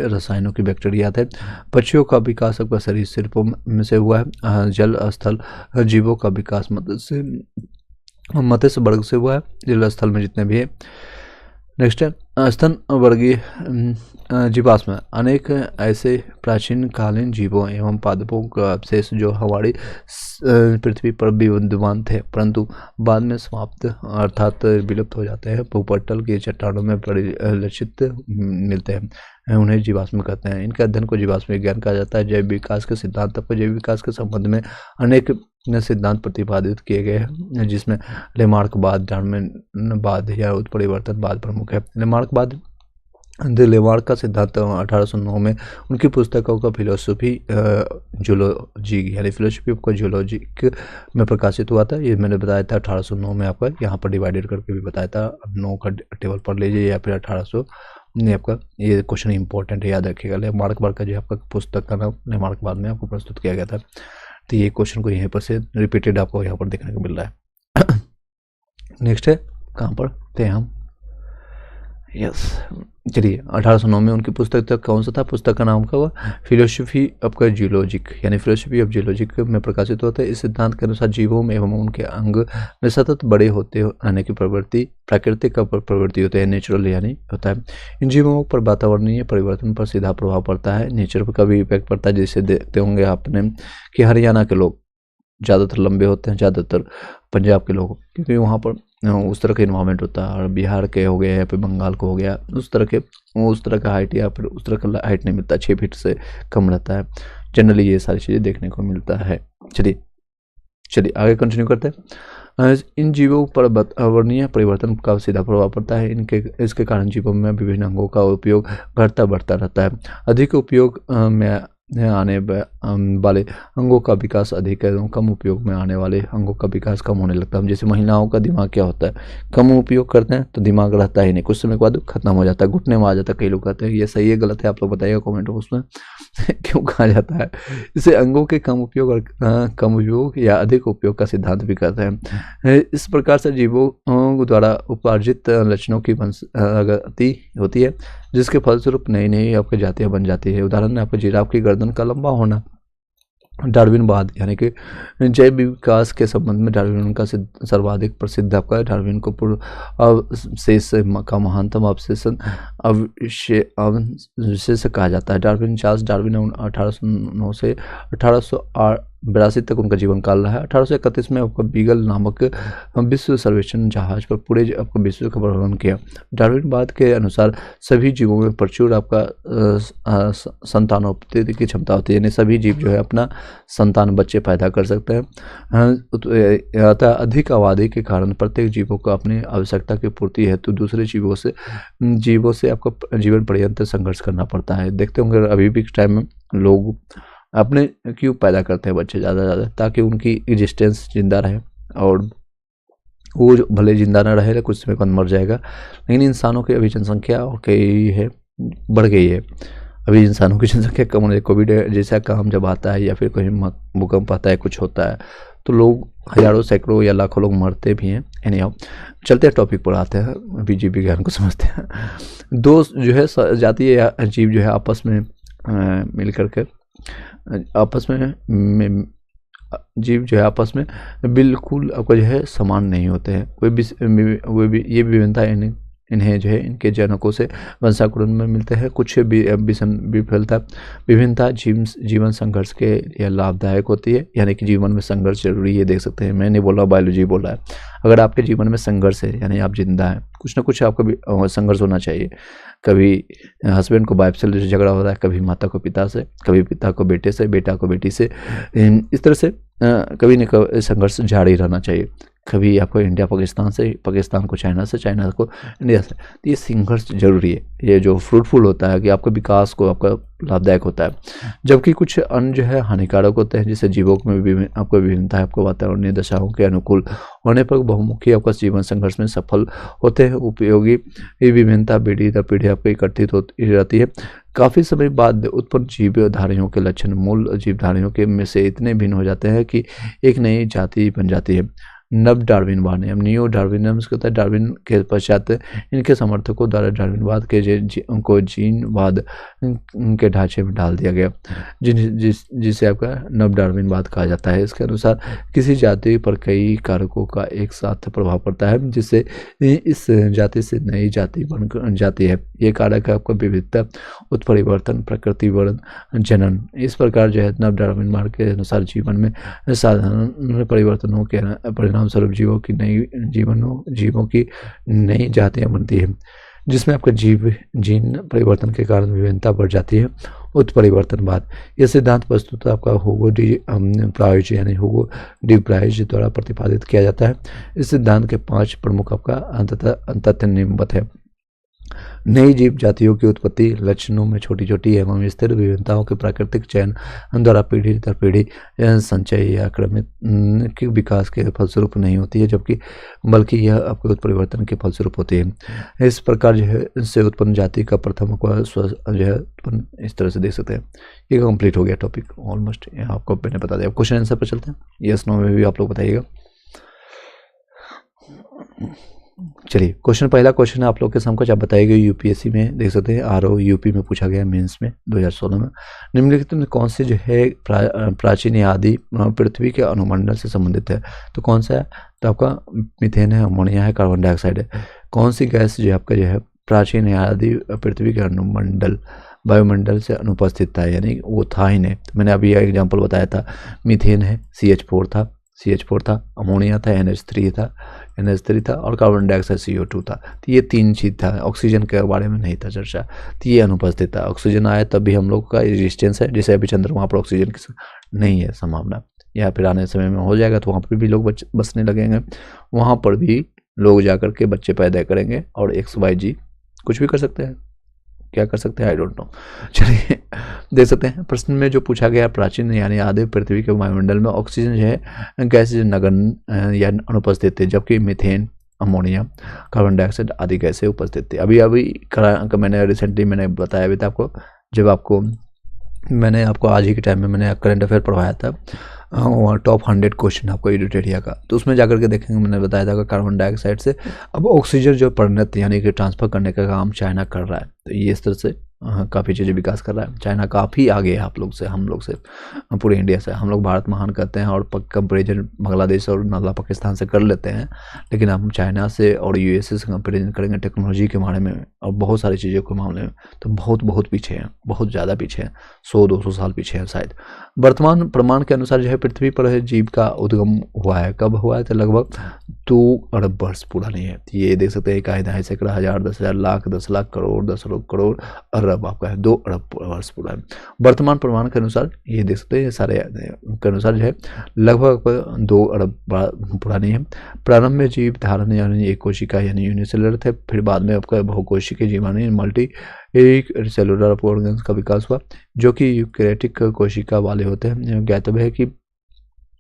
रसायनों की बैक्टीरिया आते हैं। पक्षियों का विकास आपका शरीर सिर्फों में से हुआ है। जल स्थल जीवों का विकास मत्स्य वर्ग से हुआ है, जल स्थल में जितने भी है। नेक्स्ट है स्तन वर्गीय जीवाश्म, अनेक ऐसे प्राचीन कालीन जीवों एवं पादपों का अवशेष जो हमारी पृथ्वी पर विद्यमान थे परंतु बाद में समाप्त अर्थात विलुप्त हो जाते हैं, भूपटल की चट्टानों में परिलक्षित मिलते हैं, उन्हें जीवाश्म कहते हैं। इनके अध्ययन को जीवाश्म विज्ञान कहा जाता है। जैव विकास के सिद्धांत पर जैव विकास के संबंध में अनेक सिद्धांत प्रतिपादित किए गए हैं, जिसमें लेमार्कवाद, डार्विनवाद या उत्परिवर्तनवाद प्रमुख है। लेमार्कवाद लेमार्क का सिद्धांत 1809 में उनकी पुस्तकों का फिलोसफी जूलॉजी यानी फिलोसफी ऑफ जूलॉजिक में प्रकाशित हुआ था। ये मैंने बताया था 1809 में, आपका यहाँ पर डिवाइडेड करके भी बताया था। 9 का टेबल पढ़ लीजिए या फिर 1800 ने आपका ये क्वेश्चन इंपॉर्टेंट है, याद रखिएगा। लेमार्कवाद का जो आपका पुस्तक का नाम लेमार्कवाद में आपको प्रस्तुत किया गया था। तो ये क्वेश्चन को यहीं पर से रिपीटेड आपको यहाँ पर देखने को मिल रहा है। नेक्स्ट है कहाँ पर थे हम, यस चलिए 1809 में उनकी पुस्तक तक कौन सा था, पुस्तक का नाम क्या हुआ, फिलोसफी आपका जियोलॉजिक यानी फिलोसफी ऑफ जियोलॉजिक में प्रकाशित होता है। इस सिद्धांत के अनुसार जीवों में एवं उनके अंग में सतत बड़े होते रहने की प्रवृत्ति प्राकृतिक प्रवृत्ति होती है, नेचुरल यानी होता है। इन जीवों पर वातावरणीय परिवर्तन पर सीधा प्रभाव पड़ता है, नेचर पर का भी इफेक्ट पड़ता है। जैसे देखते होंगे आपने कि हरियाणा के लोग ज़्यादातर लंबे होते हैं, ज़्यादातर पंजाब के लोग, क्योंकि वहाँ पर उस तरह का इन्वायरमेंट होता है। और बिहार के हो गया या फिर बंगाल को हो गया, उस तरह का हाइट या फिर उस तरह का हाइट नहीं मिलता, 6 फीट से कम रहता है जनरली। ये सारी चीज़ें देखने को मिलता है। चलिए आगे कंटिन्यू करते हैं। इन जीवों पर वातावरणीय परिवर्तन का सीधा प्रभाव पड़ता है। इसके कारण जीवों में विभिन्न अंगों का उपयोग घटता बढ़ता रहता है। अधिक उपयोग में आने वाले अंगों का विकास अधिक है, कम उपयोग में आने वाले अंगों का विकास कम होने लगता है। जैसे महिलाओं का दिमाग क्या होता है, कम उपयोग करते हैं तो दिमाग रहता ही नहीं, कुछ समय के बाद खत्म हो जाता है, घुटने में आ जाता है। कई लोग कहते हैं ये सही है गलत है, आप लोग बताइएगा कमेंट बॉक्स में क्यों कहा जाता है। इसे अंगों के कम उपयोग और कम उपयोग या अधिक उपयोग का सिद्धांत भी कहते हैं। इस प्रकार से जीवों द्वारा उपार्जित लक्षणों की गति होती है, जिसके फलस्वरूप नई नई आपकी जातियाँ बन जाती है। उदाहरण आपको जिराफ की गर्दन का लंबा होना। डार्विनवाद यानी कि जैव विकास के संबंध में डार्विन का सर्वाधिक प्रसिद्ध आपका है। डार्विन को पूर्व अवशेष का महानतम अवशेषण अवशेष कहा जाता है। चार्ल्स डार्विन 1809 से 1882 तक उनका जीवन काल रहा है। 1831 में आपका बीगल नामक विश्व सर्वेक्षण जहाज पर पूरे आपको विश्व का भ्रमण किया। डार्विनवाद के अनुसार सभी जीवों में प्रचुर आपका संतानोत्पत्ति की क्षमता होती है, यानी सभी जीव जो है अपना संतान बच्चे पैदा कर सकते हैं। अतः अधिक आबादी के कारण प्रत्येक जीवों को अपनी आवश्यकता की पूर्ति हेतु दूसरे जीवों से आपको जीवन पर्यंत संघर्ष करना पड़ता है। देखते होंगे अभी भी टाइम में लोग अपने क्यों पैदा करते हैं बच्चे ज़्यादा ज़्यादा, ताकि उनकी एग्जिस्टेंस जिंदा रहे। और वो भले जिंदा ना रहे, कुछ समय बाद मर जाएगा, लेकिन इंसानों की अभी जनसंख्या और कई है बढ़ गई है। अभी इंसानों की जनसंख्या कम होने, कोविड जैसा काम जब आता है या फिर कोई भूकंप आता है, कुछ होता है, तो लोग हजारों सैकड़ों या लाखों लोग मरते भी हैं। एनीहाउ चलते हैं टॉपिक पर आते हैं, अभी जीव विज्ञान को समझते हैं। दो जो है जातीय या जीव जो है आपस में मिल करके जीव जो है आपस में बिल्कुल आपको जो है समान नहीं होते हैं। ये विभिन्नता इन्हें जो है इनके जनकों से वंशानुक्रम में मिलते हैं। कुछ विभिन्नता जीवन संघर्ष के लिए लाभदायक होती है, यानी कि जीवन में संघर्ष जरूरी है। देख सकते हैं, मैं नहीं बोल रहा, बायोलॉजी बोल रहा है। अगर आपके जीवन में संघर्ष है यानी आप जिंदा हैं, कुछ ना कुछ आपका भी संघर्ष होना चाहिए। कभी हस्बैंड को वाइफ से झगड़ा हो रहा है, कभी माता को पिता से, कभी पिता को बेटे से, बेटा को बेटी से, इस तरह से कभी न कभी संघर्ष जारी रहना चाहिए। कभी आपको इंडिया पाकिस्तान से, पाकिस्तान को चाइना से, चाइना को इंडिया से। तो ये संघर्ष जरूरी है, ये जो फ्रूटफुल होता है कि आपके विकास को आपका लाभदायक होता है। जबकि कुछ अन्य जो है हानिकारक होते हैं, जिससे जीवों में भी आपको विभिन्नता है, आपको वातावरणीय दशाओं के अनुकूल होने पर बहुमुखी आपका जीवन संघर्ष में सफल होते हैं। उपयोगी ये विभिन्नता पीढ़ी दर पीढ़ी आपको एकत्रित होती रहती है। काफ़ी समय बाद उत्पन्न जीवधारियों के लक्षण मूल जीवधारियों के में से इतने भिन्न हो जाते हैं कि एक नई जाति बन जाती है। नव डार्विनवाद है, न्यू डार्विनिज्म होता है। डार्विन के पश्चात इनके समर्थकों द्वारा डार्विनवाद के को जीनवाद के ढांचे में डाल दिया गया, जिसे आपका नव डार्विनवाद कहा जाता है। इसके अनुसार किसी जाति पर कई कारकों का एक साथ प्रभाव पड़ता है, जिससे इस जाति से नई जाति बन जाती है। ये कारक है आपका विविधता, उत्परिवर्तन, प्रकृति वर्ण, जनन। इस प्रकार जो है नव डार्विनवाद के अनुसार जीवन में साधारण परिवर्तनों के परिणाम स्वरूप जीवों की नई जातियां बनती है, जिसमें आपका जीन परिवर्तन के कारण विभिन्नता बढ़ जाती है। उत्परिवर्तनवाद यह सिद्धांत वस्तुतः तो आपका हुगो डी प्राइज यानी हुगो डी प्राइज द्वारा प्रतिपादित किया जाता है। इस सिद्धांत के 5 प्रमुख आपका तथ्य निम्नवत है। नई जीव जातियों की उत्पत्ति लक्षणों में छोटी छोटी एवं स्थिर विभिन्नताओं के प्राकृतिक चयन द्वारा पीढ़ी दर पीढ़ी संचय या क्रमित के विकास के फलस्वरूप नहीं होती है, जबकि बल्कि यह आपके उत्परिवर्तन के फलस्वरूप होती है। इस प्रकार जो है इससे उत्पन्न जाति का प्रथम जो है उत्पन्न इस तरह से देख सकते हैं। ये कंप्लीट हो गया टॉपिक ऑलमोस्ट, यहाँ आपको मैंने बता दिया। क्वेश्चन आंसर पर चलते हैं, यस नो में भी आप लोग बताइएगा। चलिए क्वेश्चन, पहला क्वेश्चन है आप लोग के समकक्ष, आप बताइएगा। यूपीएससी में देख सकते हैं, आरओ यूपी में पूछा गया मेंस में 2016 में। निम्नलिखित में कौन से जो है प्राचीन या आदि पृथ्वी के अनुमंडल से संबंधित है? तो कौन सा है? तो आपका मीथेन है, अमोनिया है, कार्बन डाइऑक्साइड है। कौन सी गैस जो आपका जो है प्राचीन या आदि पृथ्वी के अनुमंडल वायुमंडल से अनुपस्थित था, यानी वो था ही नहीं। तो मैंने अभी एग्जाम्पल बताया था, मीथेन है, CH4 था, अमोनिया था, NH3 था और कार्बन डाइऑक्साइड CO2 था। तो ये 3 चीज़ था। ऑक्सीजन के बारे में नहीं था चर्चा, तो ये अनुपस्थित था। ऑक्सीजन आया तब भी हम लोग का एग्जिस्टेंस है, जैसे अभी चंद्रमा पर ऑक्सीजन की नहीं है संभावना, या फिर आने समय में हो जाएगा तो वहाँ पर भी लोग बसने लगेंगे, वहाँ पर भी लोग जाकर के बच्चे पैदा करेंगे और XYZ कुछ भी कर सकते हैं। क्या कर सकते हैं आई डोंट नो। चलिए देख सकते हैं प्रश्न में जो पूछा गया, प्राचीन यानी आदि पृथ्वी के वायुमंडल में ऑक्सीजन जो है गैस नगण्य या अनुपस्थित थे, जबकि मीथेन, अमोनिया, कार्बन डाइऑक्साइड आदि गैसें उपस्थित थे। अभी मैंने रिसेंटली मैंने बताया भी था आपको, जब आपको मैंने आपको आज ही के टाइम में मैंने करंट अफेयर पढ़वाया था, टॉप 100 क्वेश्चन आपको एडिटेरिया का, तो उसमें जाकर के देखेंगे मैंने बताया था कि कार्बन डाइऑक्साइड से अब ऑक्सीजन जो परिणत यानी कि ट्रांसफर करने का काम चाइना कर रहा है। तो ये इस तरह से काफ़ी चीज़ें विकास कर रहा है। चाइना काफ़ी आगे है आप लोग से, हम लोग से, पूरे इंडिया से। हम लोग भारत महान करते हैं और कंपेरिजन बांग्लादेश और नाला पाकिस्तान से कर लेते हैं, लेकिन हम चाइना से और USA से कंपेरिजन करेंगे टेक्नोलॉजी के बारे में और बहुत सारी चीज़ों के मामले में, तो बहुत पीछे हैं, बहुत ज़्यादा पीछे हैं, 100-200 साल पीछे हैं शायद। वर्तमान प्रमाण के अनुसार जो है पृथ्वी पर जीव का उद्गम हुआ है, कब हुआ है? तो लगभग 2 अरब वर्ष पुरानी है। ये देख सकते हैं, 1 सैकड़ा, 1000, 10,000, लाख, 10 लाख, करोड़, 10 करोड़, अरब आपका है 2 अरब वर्ष पूरा है। वर्तमान प्रमाण के अनुसार ये देख सकते हैं, सारे के अनुसार जो है लगभग 2 अरब पुरानी है। प्रारंभ में जीव धारण यानी एक कोशिका यानी यूनिसेलुलर थे, फिर बाद में आपका बहुकोशिकीय जीवाणु मल्टी एक सेलुलर ऑर्गेन्स का विकास हुआ, जो कि यूकैरियोटिक कोशिका वाले होते हैं। ज्ञातव्य है कि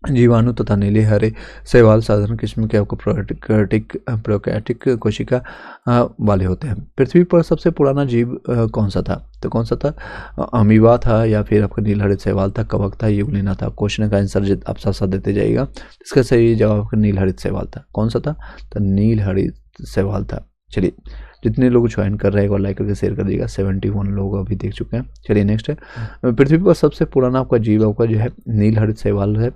जीवाणु तथा नीले हरे शैवाल साधारण किस्म के आपको प्रोकैरियोटिक कोशिका वाले होते हैं। पृथ्वी पर सबसे पुराना जीव कौन सा था? तो कौन सा था? अमीबा था, या फिर आपका नीलहरित शैवाल था, कवक था, युगलिना था। क्वेश्चन का आंसर आप साथ देते जाइएगा। इसका सही जवाब नीलहरित शैवाल था। कौन सा था? तो नीलहरित शैवाल था। चलिए जितने लोग ज्वाइन कर रहे हैं और लाइक करके शेयर कर दीजिएगा। 71 लोग अभी देख चुके हैं। चलिए नेक्स्ट है, पृथ्वी पर सबसे पुराना आपका जीव आपका जो है नीलहरित शैवाल है।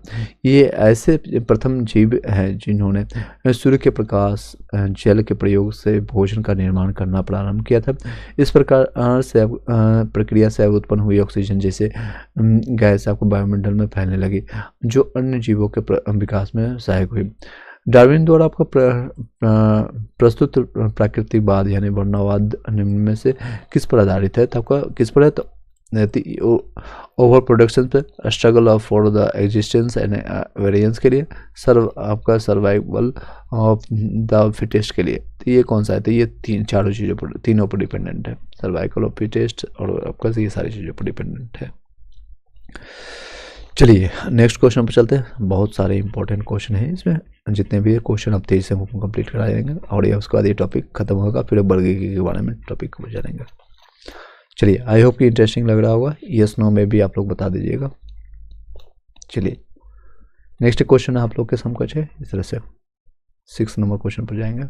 ये ऐसे प्रथम जीव है जिन्होंने सूर्य के प्रकाश, जल के प्रयोग से भोजन का निर्माण करना प्रारंभ किया था। इस प्रकार से प्रक्रिया से उत्पन्न हुई ऑक्सीजन जैसे गैस आपको वायुमंडल में फैलने लगी, जो अन्य जीवों के विकास में सहायक हुई। डार्विन द्वारा आपका प्रस्तुत प्राकृतिकवाद यानी वर्णवाद निम्न में से किस पर आधारित है? तो आपका किस पर है? तो ओवर प्रोडक्शन पे, struggle of for the existence and variance के लिए, आपका सर्वाइवल ऑफ द फिटेस्ट के लिए। तो ये कौन सा है? तो ये चारों चीज़ों पर, तीनों पर डिपेंडेंट है, सर्वाइवल ऑफ फिटेस्ट और आपका ये सारी चीज़ों पर डिपेंडेंट है। चलिए नेक्स्ट क्वेश्चन पर चलते हैं। बहुत सारे इंपॉर्टेंट क्वेश्चन हैं इसमें, जितने भी क्वेश्चन आप तेजी से कंप्लीट करा जाएंगे और ये उसके बाद ये टॉपिक खत्म होगा, फिर वर्गीकरण के बारे में टॉपिक हो जाएंगे। चलिए आई होप कि इंटरेस्टिंग लग रहा होगा, यस नो में भी आप लोग बता दीजिएगा। चलिए नेक्स्ट क्वेश्चन आप लोग के समकक्ष है इस तरह से 6 नंबर क्वेश्चन पर जाएंगे।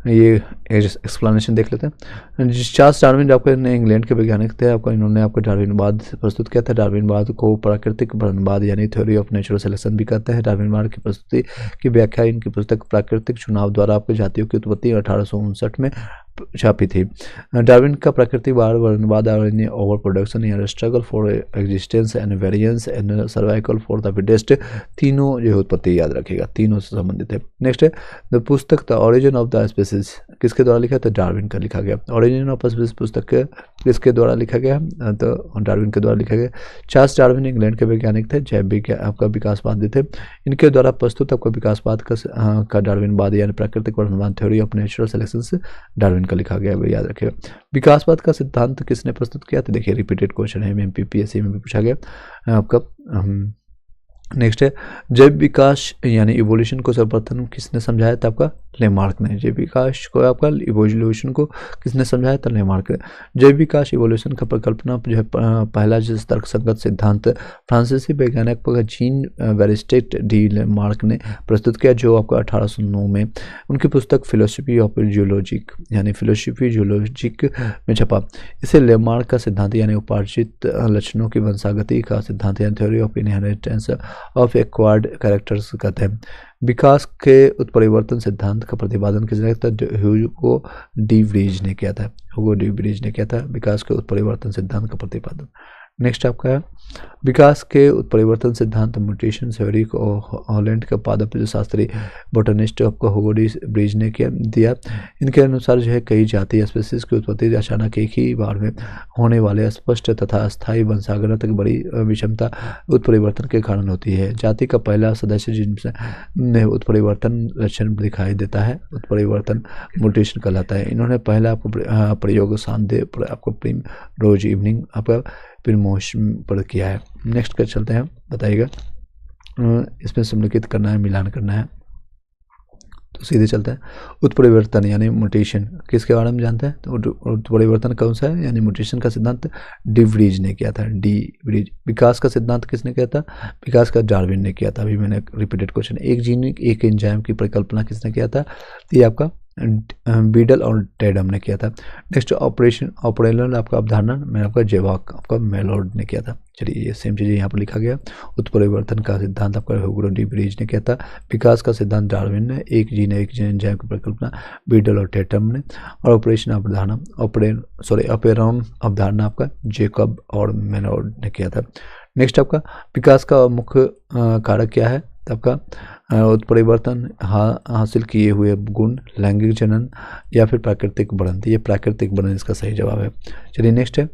ये एक्सप्लेनेशन देख लेते हैं। चार्ल्स डार्विन आपके इंग्लैंड के वैज्ञानिक थे, आपका इन्होंने आपको डार्विनवाद प्रस्तुत किया था। डार्विनवाद को प्राकृतिक वर्णनवाद यानी थ्योरी ऑफ नेचुरल सिलेक्शन भी कहते हैं। डार्विनवाद की प्रस्तुति की व्याख्या इनकी पुस्तक प्राकृतिक चुनाव द्वारा आपको जातियों की उत्पत्ति 1859 में छापी थी। डार्विन का प्राकृतिक वर्णनवाद ओवर प्रोडक्शन या struggle for existence and variance and survival for the fittest, तीनों जो उत्पत्ति याद रखिएगा, तीनों से संबंधित है। नेक्स्ट है द पुस्तक the origin of the species किसके द्वारा लिखा? तो डार्विन का लिखा गया। ओरिजिन ऑफ स्पीसीज पुस्तक किसके द्वारा लिखा गया? तो डार्विन के द्वारा लिखा गया। चार्ल्स डार्विन इंग्लैंड के वैज्ञानिक थे, जैव विज्ञान आपका विकासवादी थे। इनके द्वारा प्रस्तुत आपका विकासवाद का डार्विनवाद यानी प्राकृतिक वर्णनवाद थ्योरी ऑफ नेचुरल सिलेक्शन से डार्विन का लिखा गया है, याद रखिएगा। विकासवाद का सिद्धांत किसने प्रस्तुत किया? तो देखिए रिपीटेड क्वेश्चन है, MPPSC में भी पूछा गया आपका। नेक्स्ट है जैव विकास यानी इवोल्यूशन को सर्वप्रथम किसने समझाया था? आपका लेमार्क ने। जैव विकास को आपका इवोल्यूशन को किसने समझाया था? लेमार्क ने। जैव विकास इवोल्यूशन का परिकल्पना जो है पहला जिस तर्कसंगत सिद्धांत फ्रांसीसी वैज्ञानिक जीन बैरिस्टेट डी लेमार्क ने प्रस्तुत किया, जो आपका 1809 में उनकी पुस्तक फिलोसफी ऑफ जियोलॉजिक यानी फिलोसफी जियोलॉजिक में छपा। इसे लेमार्क का सिद्धांत यानी उपार्जित लक्षणों की वंशागति का सिद्धांत यानी theory of inheritance of acquired characters कहते हैं। विकास के उत्परिवर्तन सिद्धांत का प्रतिपादन किसने किया था? ह्यूगो डी व्रीज ने किया था। ह्यूगो डी व्रीज ने किया था विकास के उत्परिवर्तन सिद्धांत का प्रतिपादन। नेक्स्ट आपका है विकास के उत्परिवर्तन सिद्धांत म्यूटेशन थ्योरी को हॉलैंड के पादप शास्त्री बोटनिस्ट आपको ह्यूगो डी व्रीज ने दिया। इनके अनुसार जो है कई जातीय स्पीसीज की उत्पत्ति अचानक एक ही बार में होने वाले स्पष्ट तथा अस्थायी वंशागत तक बड़ी विषमता उत्परिवर्तन के कारण होती है। जाति का पहला सदस्य जिनमें उत्परिवर्तन लक्षण दिखाई देता है उत्परिवर्तन म्यूटेशन कहलाता है। इन्होंने पहला आपको प्रयोग शानदे आपको प्रीम रोज इवनिंग आपका प्रिमोश पर किया है। नेक्स्ट कर चलते हैं, बताइएगा इसमें सम्मिलित करना है, मिलान करना है, तो सीधे चलते हैं। उत्परिवर्तन यानी म्यूटेशन किसके बारे में जानते हैं? तो उत्परिवर्तन कौन सा है यानी म्यूटेशन का सिद्धांत डी व्रीज ने किया था। D Vries. विकास का सिद्धांत किसने किया था? विकास का डार्विन ने किया था। अभी मैंने रिपीटेड क्वेश्चन। एक जीन एक एंजाइम की परिकल्पना किसने किया था? ये आपका बीडल और टेडम ने किया था। नेक्स्ट ऑपरेशनल आपका अवधारणा में आपका जेवाक आपका मेलोड ने किया था। चलिए ये सेम चीज़ यहाँ पर लिखा गया। उत्परिवर्तन का सिद्धांत आपका ह्यूगो डी व्रीज ने किया था। विकास का सिद्धांत डार्विन ने। एक जीन एंजाइम की परिकल्पना बीडल और टेडम ने। और ऑपरेशन अवधारणा ऑपेरॉन अवधारणा आपका जेकब और मेलोड ने किया था। नेक्स्ट आपका विकास का मुख्य कारक क्या है? आपका उत्परिवर्तन हासिल किए हुए गुण, लैंगिक जनन या फिर प्राकृतिक बढ़न। ये प्राकृतिक बढ़न इसका सही जवाब है। चलिए नेक्स्ट है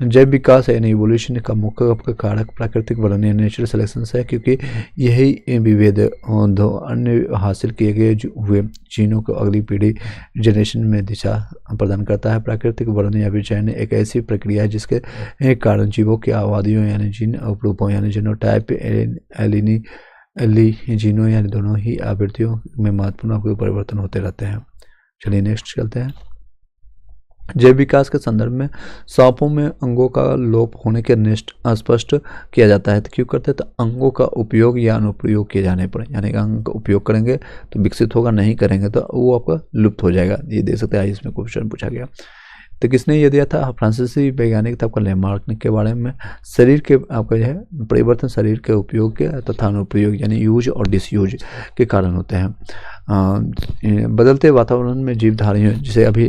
जैव विकास यानी इवोल्यूशन का मुख्य आपका कारक प्राकृतिक बढ़न या नेचुरल सिलेक्शन है, क्योंकि यही विभेद अन्य हासिल किए गए हुए जीनों को अगली पीढ़ी जनरेशन में दिशा प्रदान करता है। प्राकृतिक बढ़न या विचयन एक ऐसी प्रक्रिया है जिसके कारण जीवों की आबादियों यानी जीन उपरूपों यानी जीनोटाइप जीनों यानी दोनों ही आवृत्तियों में महत्वपूर्ण आपके परिवर्तन होते रहते हैं। चलिए नेक्स्ट चलते हैं। जैव विकास के संदर्भ में सांपों में अंगों का लोप होने के स्पष्ट किया जाता है। तो क्यों करते हैं? तो अंगों का उपयोग या अनुप्रयोग किए जाने पर, यानी अंग का उपयोग करेंगे तो विकसित होगा, नहीं करेंगे तो वो आपका लुप्त हो जाएगा। ये देख सकते हैं, इसमें क्वेश्चन पूछा गया। तो किसने ये दिया था? फ्रांसीसी वैज्ञानिक था आपका लेमार्क ने के बारे में। शरीर के आपका जो है परिवर्तन शरीर के उपयोग के तथा अनुप्रयोग यानी यूज और डिसयूज के कारण होते हैं। बदलते वातावरण में जीवधारियों जैसे अभी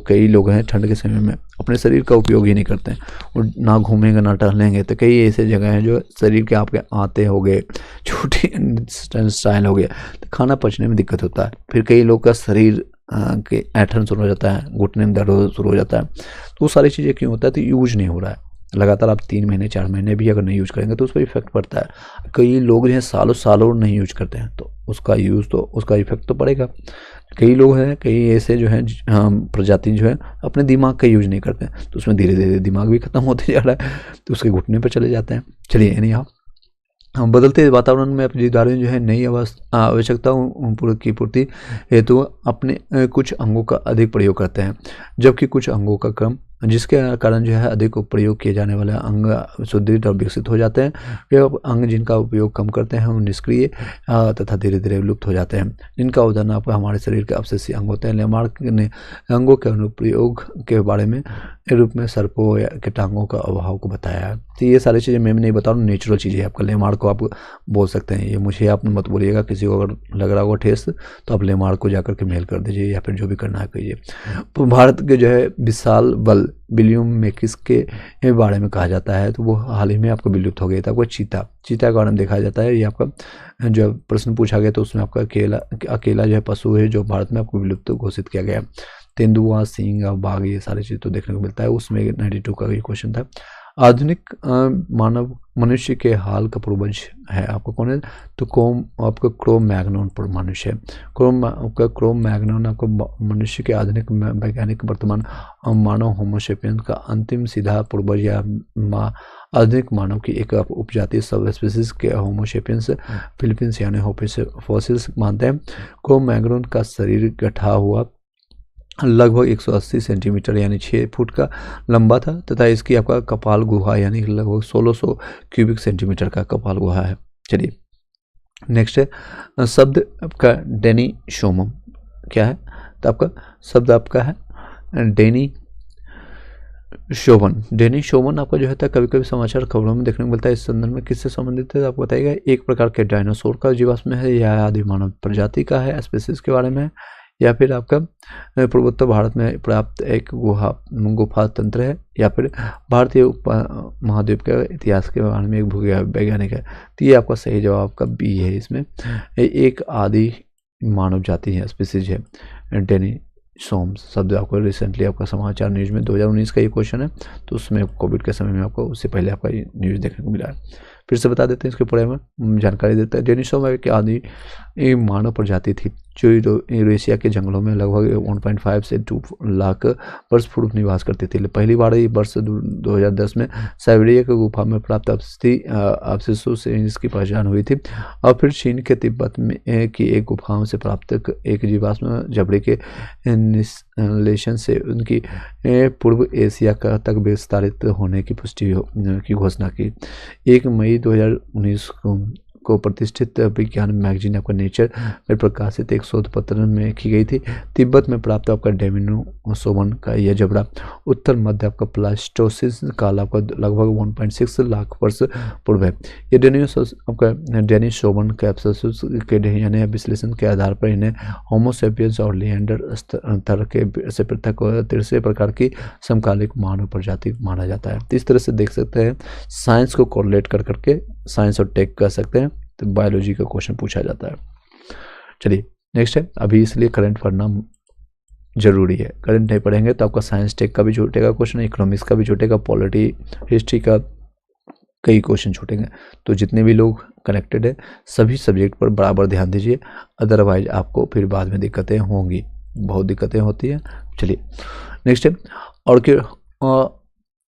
कई लोग हैं ठंड के समय में अपने शरीर का उपयोग ही नहीं करते हैं, और ना घूमेंगे ना टहलेंगे। तो कई ऐसे जगह हैं जो शरीर के आपके आते हो गए, छोटे स्टाइल हो गया, तो खाना पचने में दिक्कत होता है। फिर कई लोग का शरीर कि ऐंठन शुरू हो जाता है, घुटने में दर्द शुरू हो जाता है। तो वो सारी चीज़ें क्यों होता है? तो यूज नहीं हो रहा है लगातार। आप 3 महीने 4 महीने भी अगर नहीं यूज करेंगे तो उस पर इफेक्ट पड़ता है। कई लोग जो है सालों सालों नहीं यूज करते हैं तो उसका इफेक्ट तो पड़ेगा। कई लोग हैं, कई ऐसे जो हैं प्रजाति जो है अपने दिमाग का यूज नहीं करते हैं, तो उसमें धीरे धीरे दिमाग भी खत्म होते जा रहा है, तो उसके घुटने पर चले जाते हैं। चलिए, यानी आप हम बदलते वातावरण में अपनी जिम्मेदारियों जो है नई आवश्यकताओं की पूर्ति हेतु अपने कुछ अंगों का अधिक प्रयोग करते हैं, जबकि कुछ अंगों का क्रम जिसके कारण जो है अधिक प्रयोग किए जाने वाले अंग सुदृढ़ और विकसित हो जाते हैं। वे अंग जिनका उपयोग कम करते हैं वो निष्क्रिय तथा धीरे धीरे विलुप्त हो जाते हैं। जिनका उदाहरण आपका हमारे शरीर के अवशेषीय अंग होते हैं। लेमार्क ने अंगों के अनुप्रयोग के बारे में रूप में सर्पों या कीटांगों का अभाव को बताया है। तो ये सारी चीज़ें मैं नहीं बता रहा हूँ, नेचुरल चीज़ें आपका लेमार्क को आप बोल सकते हैं। ये मुझे आप मत बोलिएगा, किसी को अगर लग रहा होगा ठेस तो आप लेमार्क को जाकर के मेल कर दीजिए या फिर जो भी करना है कहिए। तो भारत के जो है विशाल बल विलियम मेकिस के बारे में कहा जाता है, तो वो हाल ही में आपको विलुप्त हो गया था। आपको चीता के बारे में देखा जाता है। ये आपका जो प्रश्न पूछा गया तो उसमें आपका अकेला जो है पशु है जो भारत में आपको विलुप्त घोषित किया गया। तेंदुआ, सिंह, बाघ, ये सारी चीज़ तो देखने को मिलता है। उसमें 92 का ये क्वेश्चन था। आधुनिक मानव मनुष्य के हाल का पूर्वज है आपको कौन है? तो आपका क्रो मैग्नन पर मनुष्य है। क्रो मैग्नन आपको मनुष्य के आधुनिक वैज्ञानिक वर्तमान मानव होमोसेपियंस का अंतिम सीधा पूर्वज या आधुनिक मानव की एक उपजाति सब स्पीसीज के होमोसेपियंस फिलीपींस यानी फॉसिल्स मानते हैं। क्रो मैग्नन का शरीर गठा हुआ लगभग 180 सेंटीमीटर यानी 6 फुट का लंबा था तथा इसकी आपका कपाल गुहा यानी लगभग 1600 क्यूबिक सेंटीमीटर का कपाल गुहा है। चलिए, नेक्स्ट है शब्द आपका डेनिसोमम क्या है? तो आपका शब्द आपका है डेनिसोमन आपका जो है कभी कभी समाचार खबरों में देखने को मिलता है। इस संदर्भ में किससे संबंधित है आपको बताइएगा? एक प्रकार के डायनासोर का जीवाश्म है या आदि मानव प्रजाति का है, स्पीसीज के बारे में, या फिर आपका पूर्वोत्तर भारत में प्राप्त एक गुफा तंत्र है, या फिर भारतीय महाद्वीप के इतिहास के बारे में एक वैज्ञानिक है। तो ये आपका सही जवाब आपका बी है। इसमें एक आदि मानव जाति है, स्पीसीज है डेनिसोम्स। शब्द आपको रिसेंटली आपका समाचार न्यूज़ में 2019 का ये क्वेश्चन है, तो उसमें कोविड के समय में आपको उससे पहले आपका ये न्यूज़ देखने को मिला है। फिर से बता देते हैं इसके बारे में जानकारी देते हैं। डेनिसोम एक आदि मानव प्रजाति थी जो यूरेशिया के जंगलों में लगभग 1.5 से 2 लाख वर्ष पूर्व निवास करती थी। पहली बार ये वर्ष 2010 में साइबेरिया की गुफा में प्राप्त अवशेषों से इसकी पहचान हुई थी, और फिर चीन के तिब्बत में की एक गुफाओं से प्राप्त एक जीवाश्म जबड़े के निश्लेषण से उनकी पूर्व एशिया तक विस्तारित होने की पुष्टि की घोषणा की। 1 मई 2019 को प्रतिष्ठित विज्ञान मैगजीन आपका नेचर में प्रकाशित एक शोध पत्र में की गई थी। तिब्बत में प्राप्त आपका डेनिसोमन का यह जबड़ा उत्तर मध्य आपका प्लास्टोसिस काल आपका लगभग 1.6 लाख वर्ष पूर्व है। ये डेनिसोमन के अवशेषों के यानी विश्लेषण के आधार पर इन्हें होमोसेपियंस और लिएंडर स्तर के से पृथक तीसरे प्रकार की समकालिक मानव प्रजाति माना जाता है। तो इस तरह से देख सकते हैं, साइंस को कोरिलेट कर करके साइंस और टेक कर सकते हैं, तो बायोलॉजी का क्वेश्चन पूछा जाता है। चलिए, नेक्स्ट है। अभी इसलिए करंट पढ़ना जरूरी है। करंट नहीं पढ़ेंगे तो आपका साइंस टेक का भी छूटेगा क्वेश्चन, इकोनॉमिक्स का भी छूटेगा, पॉलिटी हिस्ट्री का कई क्वेश्चन छूटेंगे। तो जितने भी लोग कनेक्टेड है सभी सब्जेक्ट पर बराबर ध्यान दीजिए, अदरवाइज आपको फिर बाद में दिक्कतें होंगी, बहुत दिक्कतें होती हैं। चलिए, नेक्स्ट है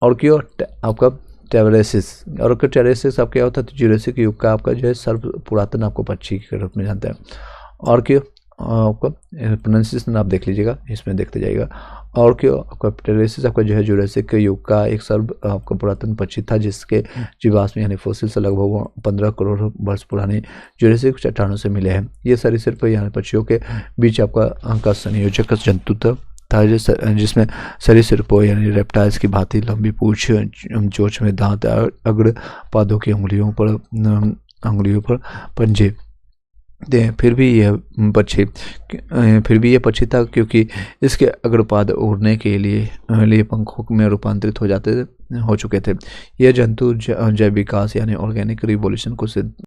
ऑर्कियो आपका टेरेसिस आपका क्या होता है? तो जुरासिक युग का आपका जो है सर्व पुरातन आपको पक्षी के रूप में जानते हैं। ऑर्कियो आपका प्रोनाउंसिएशन आप देख लीजिएगा, इसमें देखते जाइएगा। ऑर्कियो आपका टेरेसिस आपका जो है जुरासिक युग का एक सर्व आपका पुरातन पक्षी था जिसके जीवाश्म यानी फोसिल से लगभग 15 करोड़ वर्ष पुराने जुरासिक चट्टानों से मिले हैं। ये सरीसृप यानी पक्षियों के बीच आपका संयोजक जंतु था जिसमें सरीसृपों यानी रेप्टाइल्स की भांति लंबी पूंछ, चोंच में दांत, अग्र पादों की अंगुलियों पर पंजे थे। फिर भी यह पक्षी था क्योंकि इसके अग्रपाद उड़ने के लिए पंखों में रूपांतरित हो चुके थे। यह जंतु जैव विकास यानी ऑर्गेनिक रिवोल्यूशन को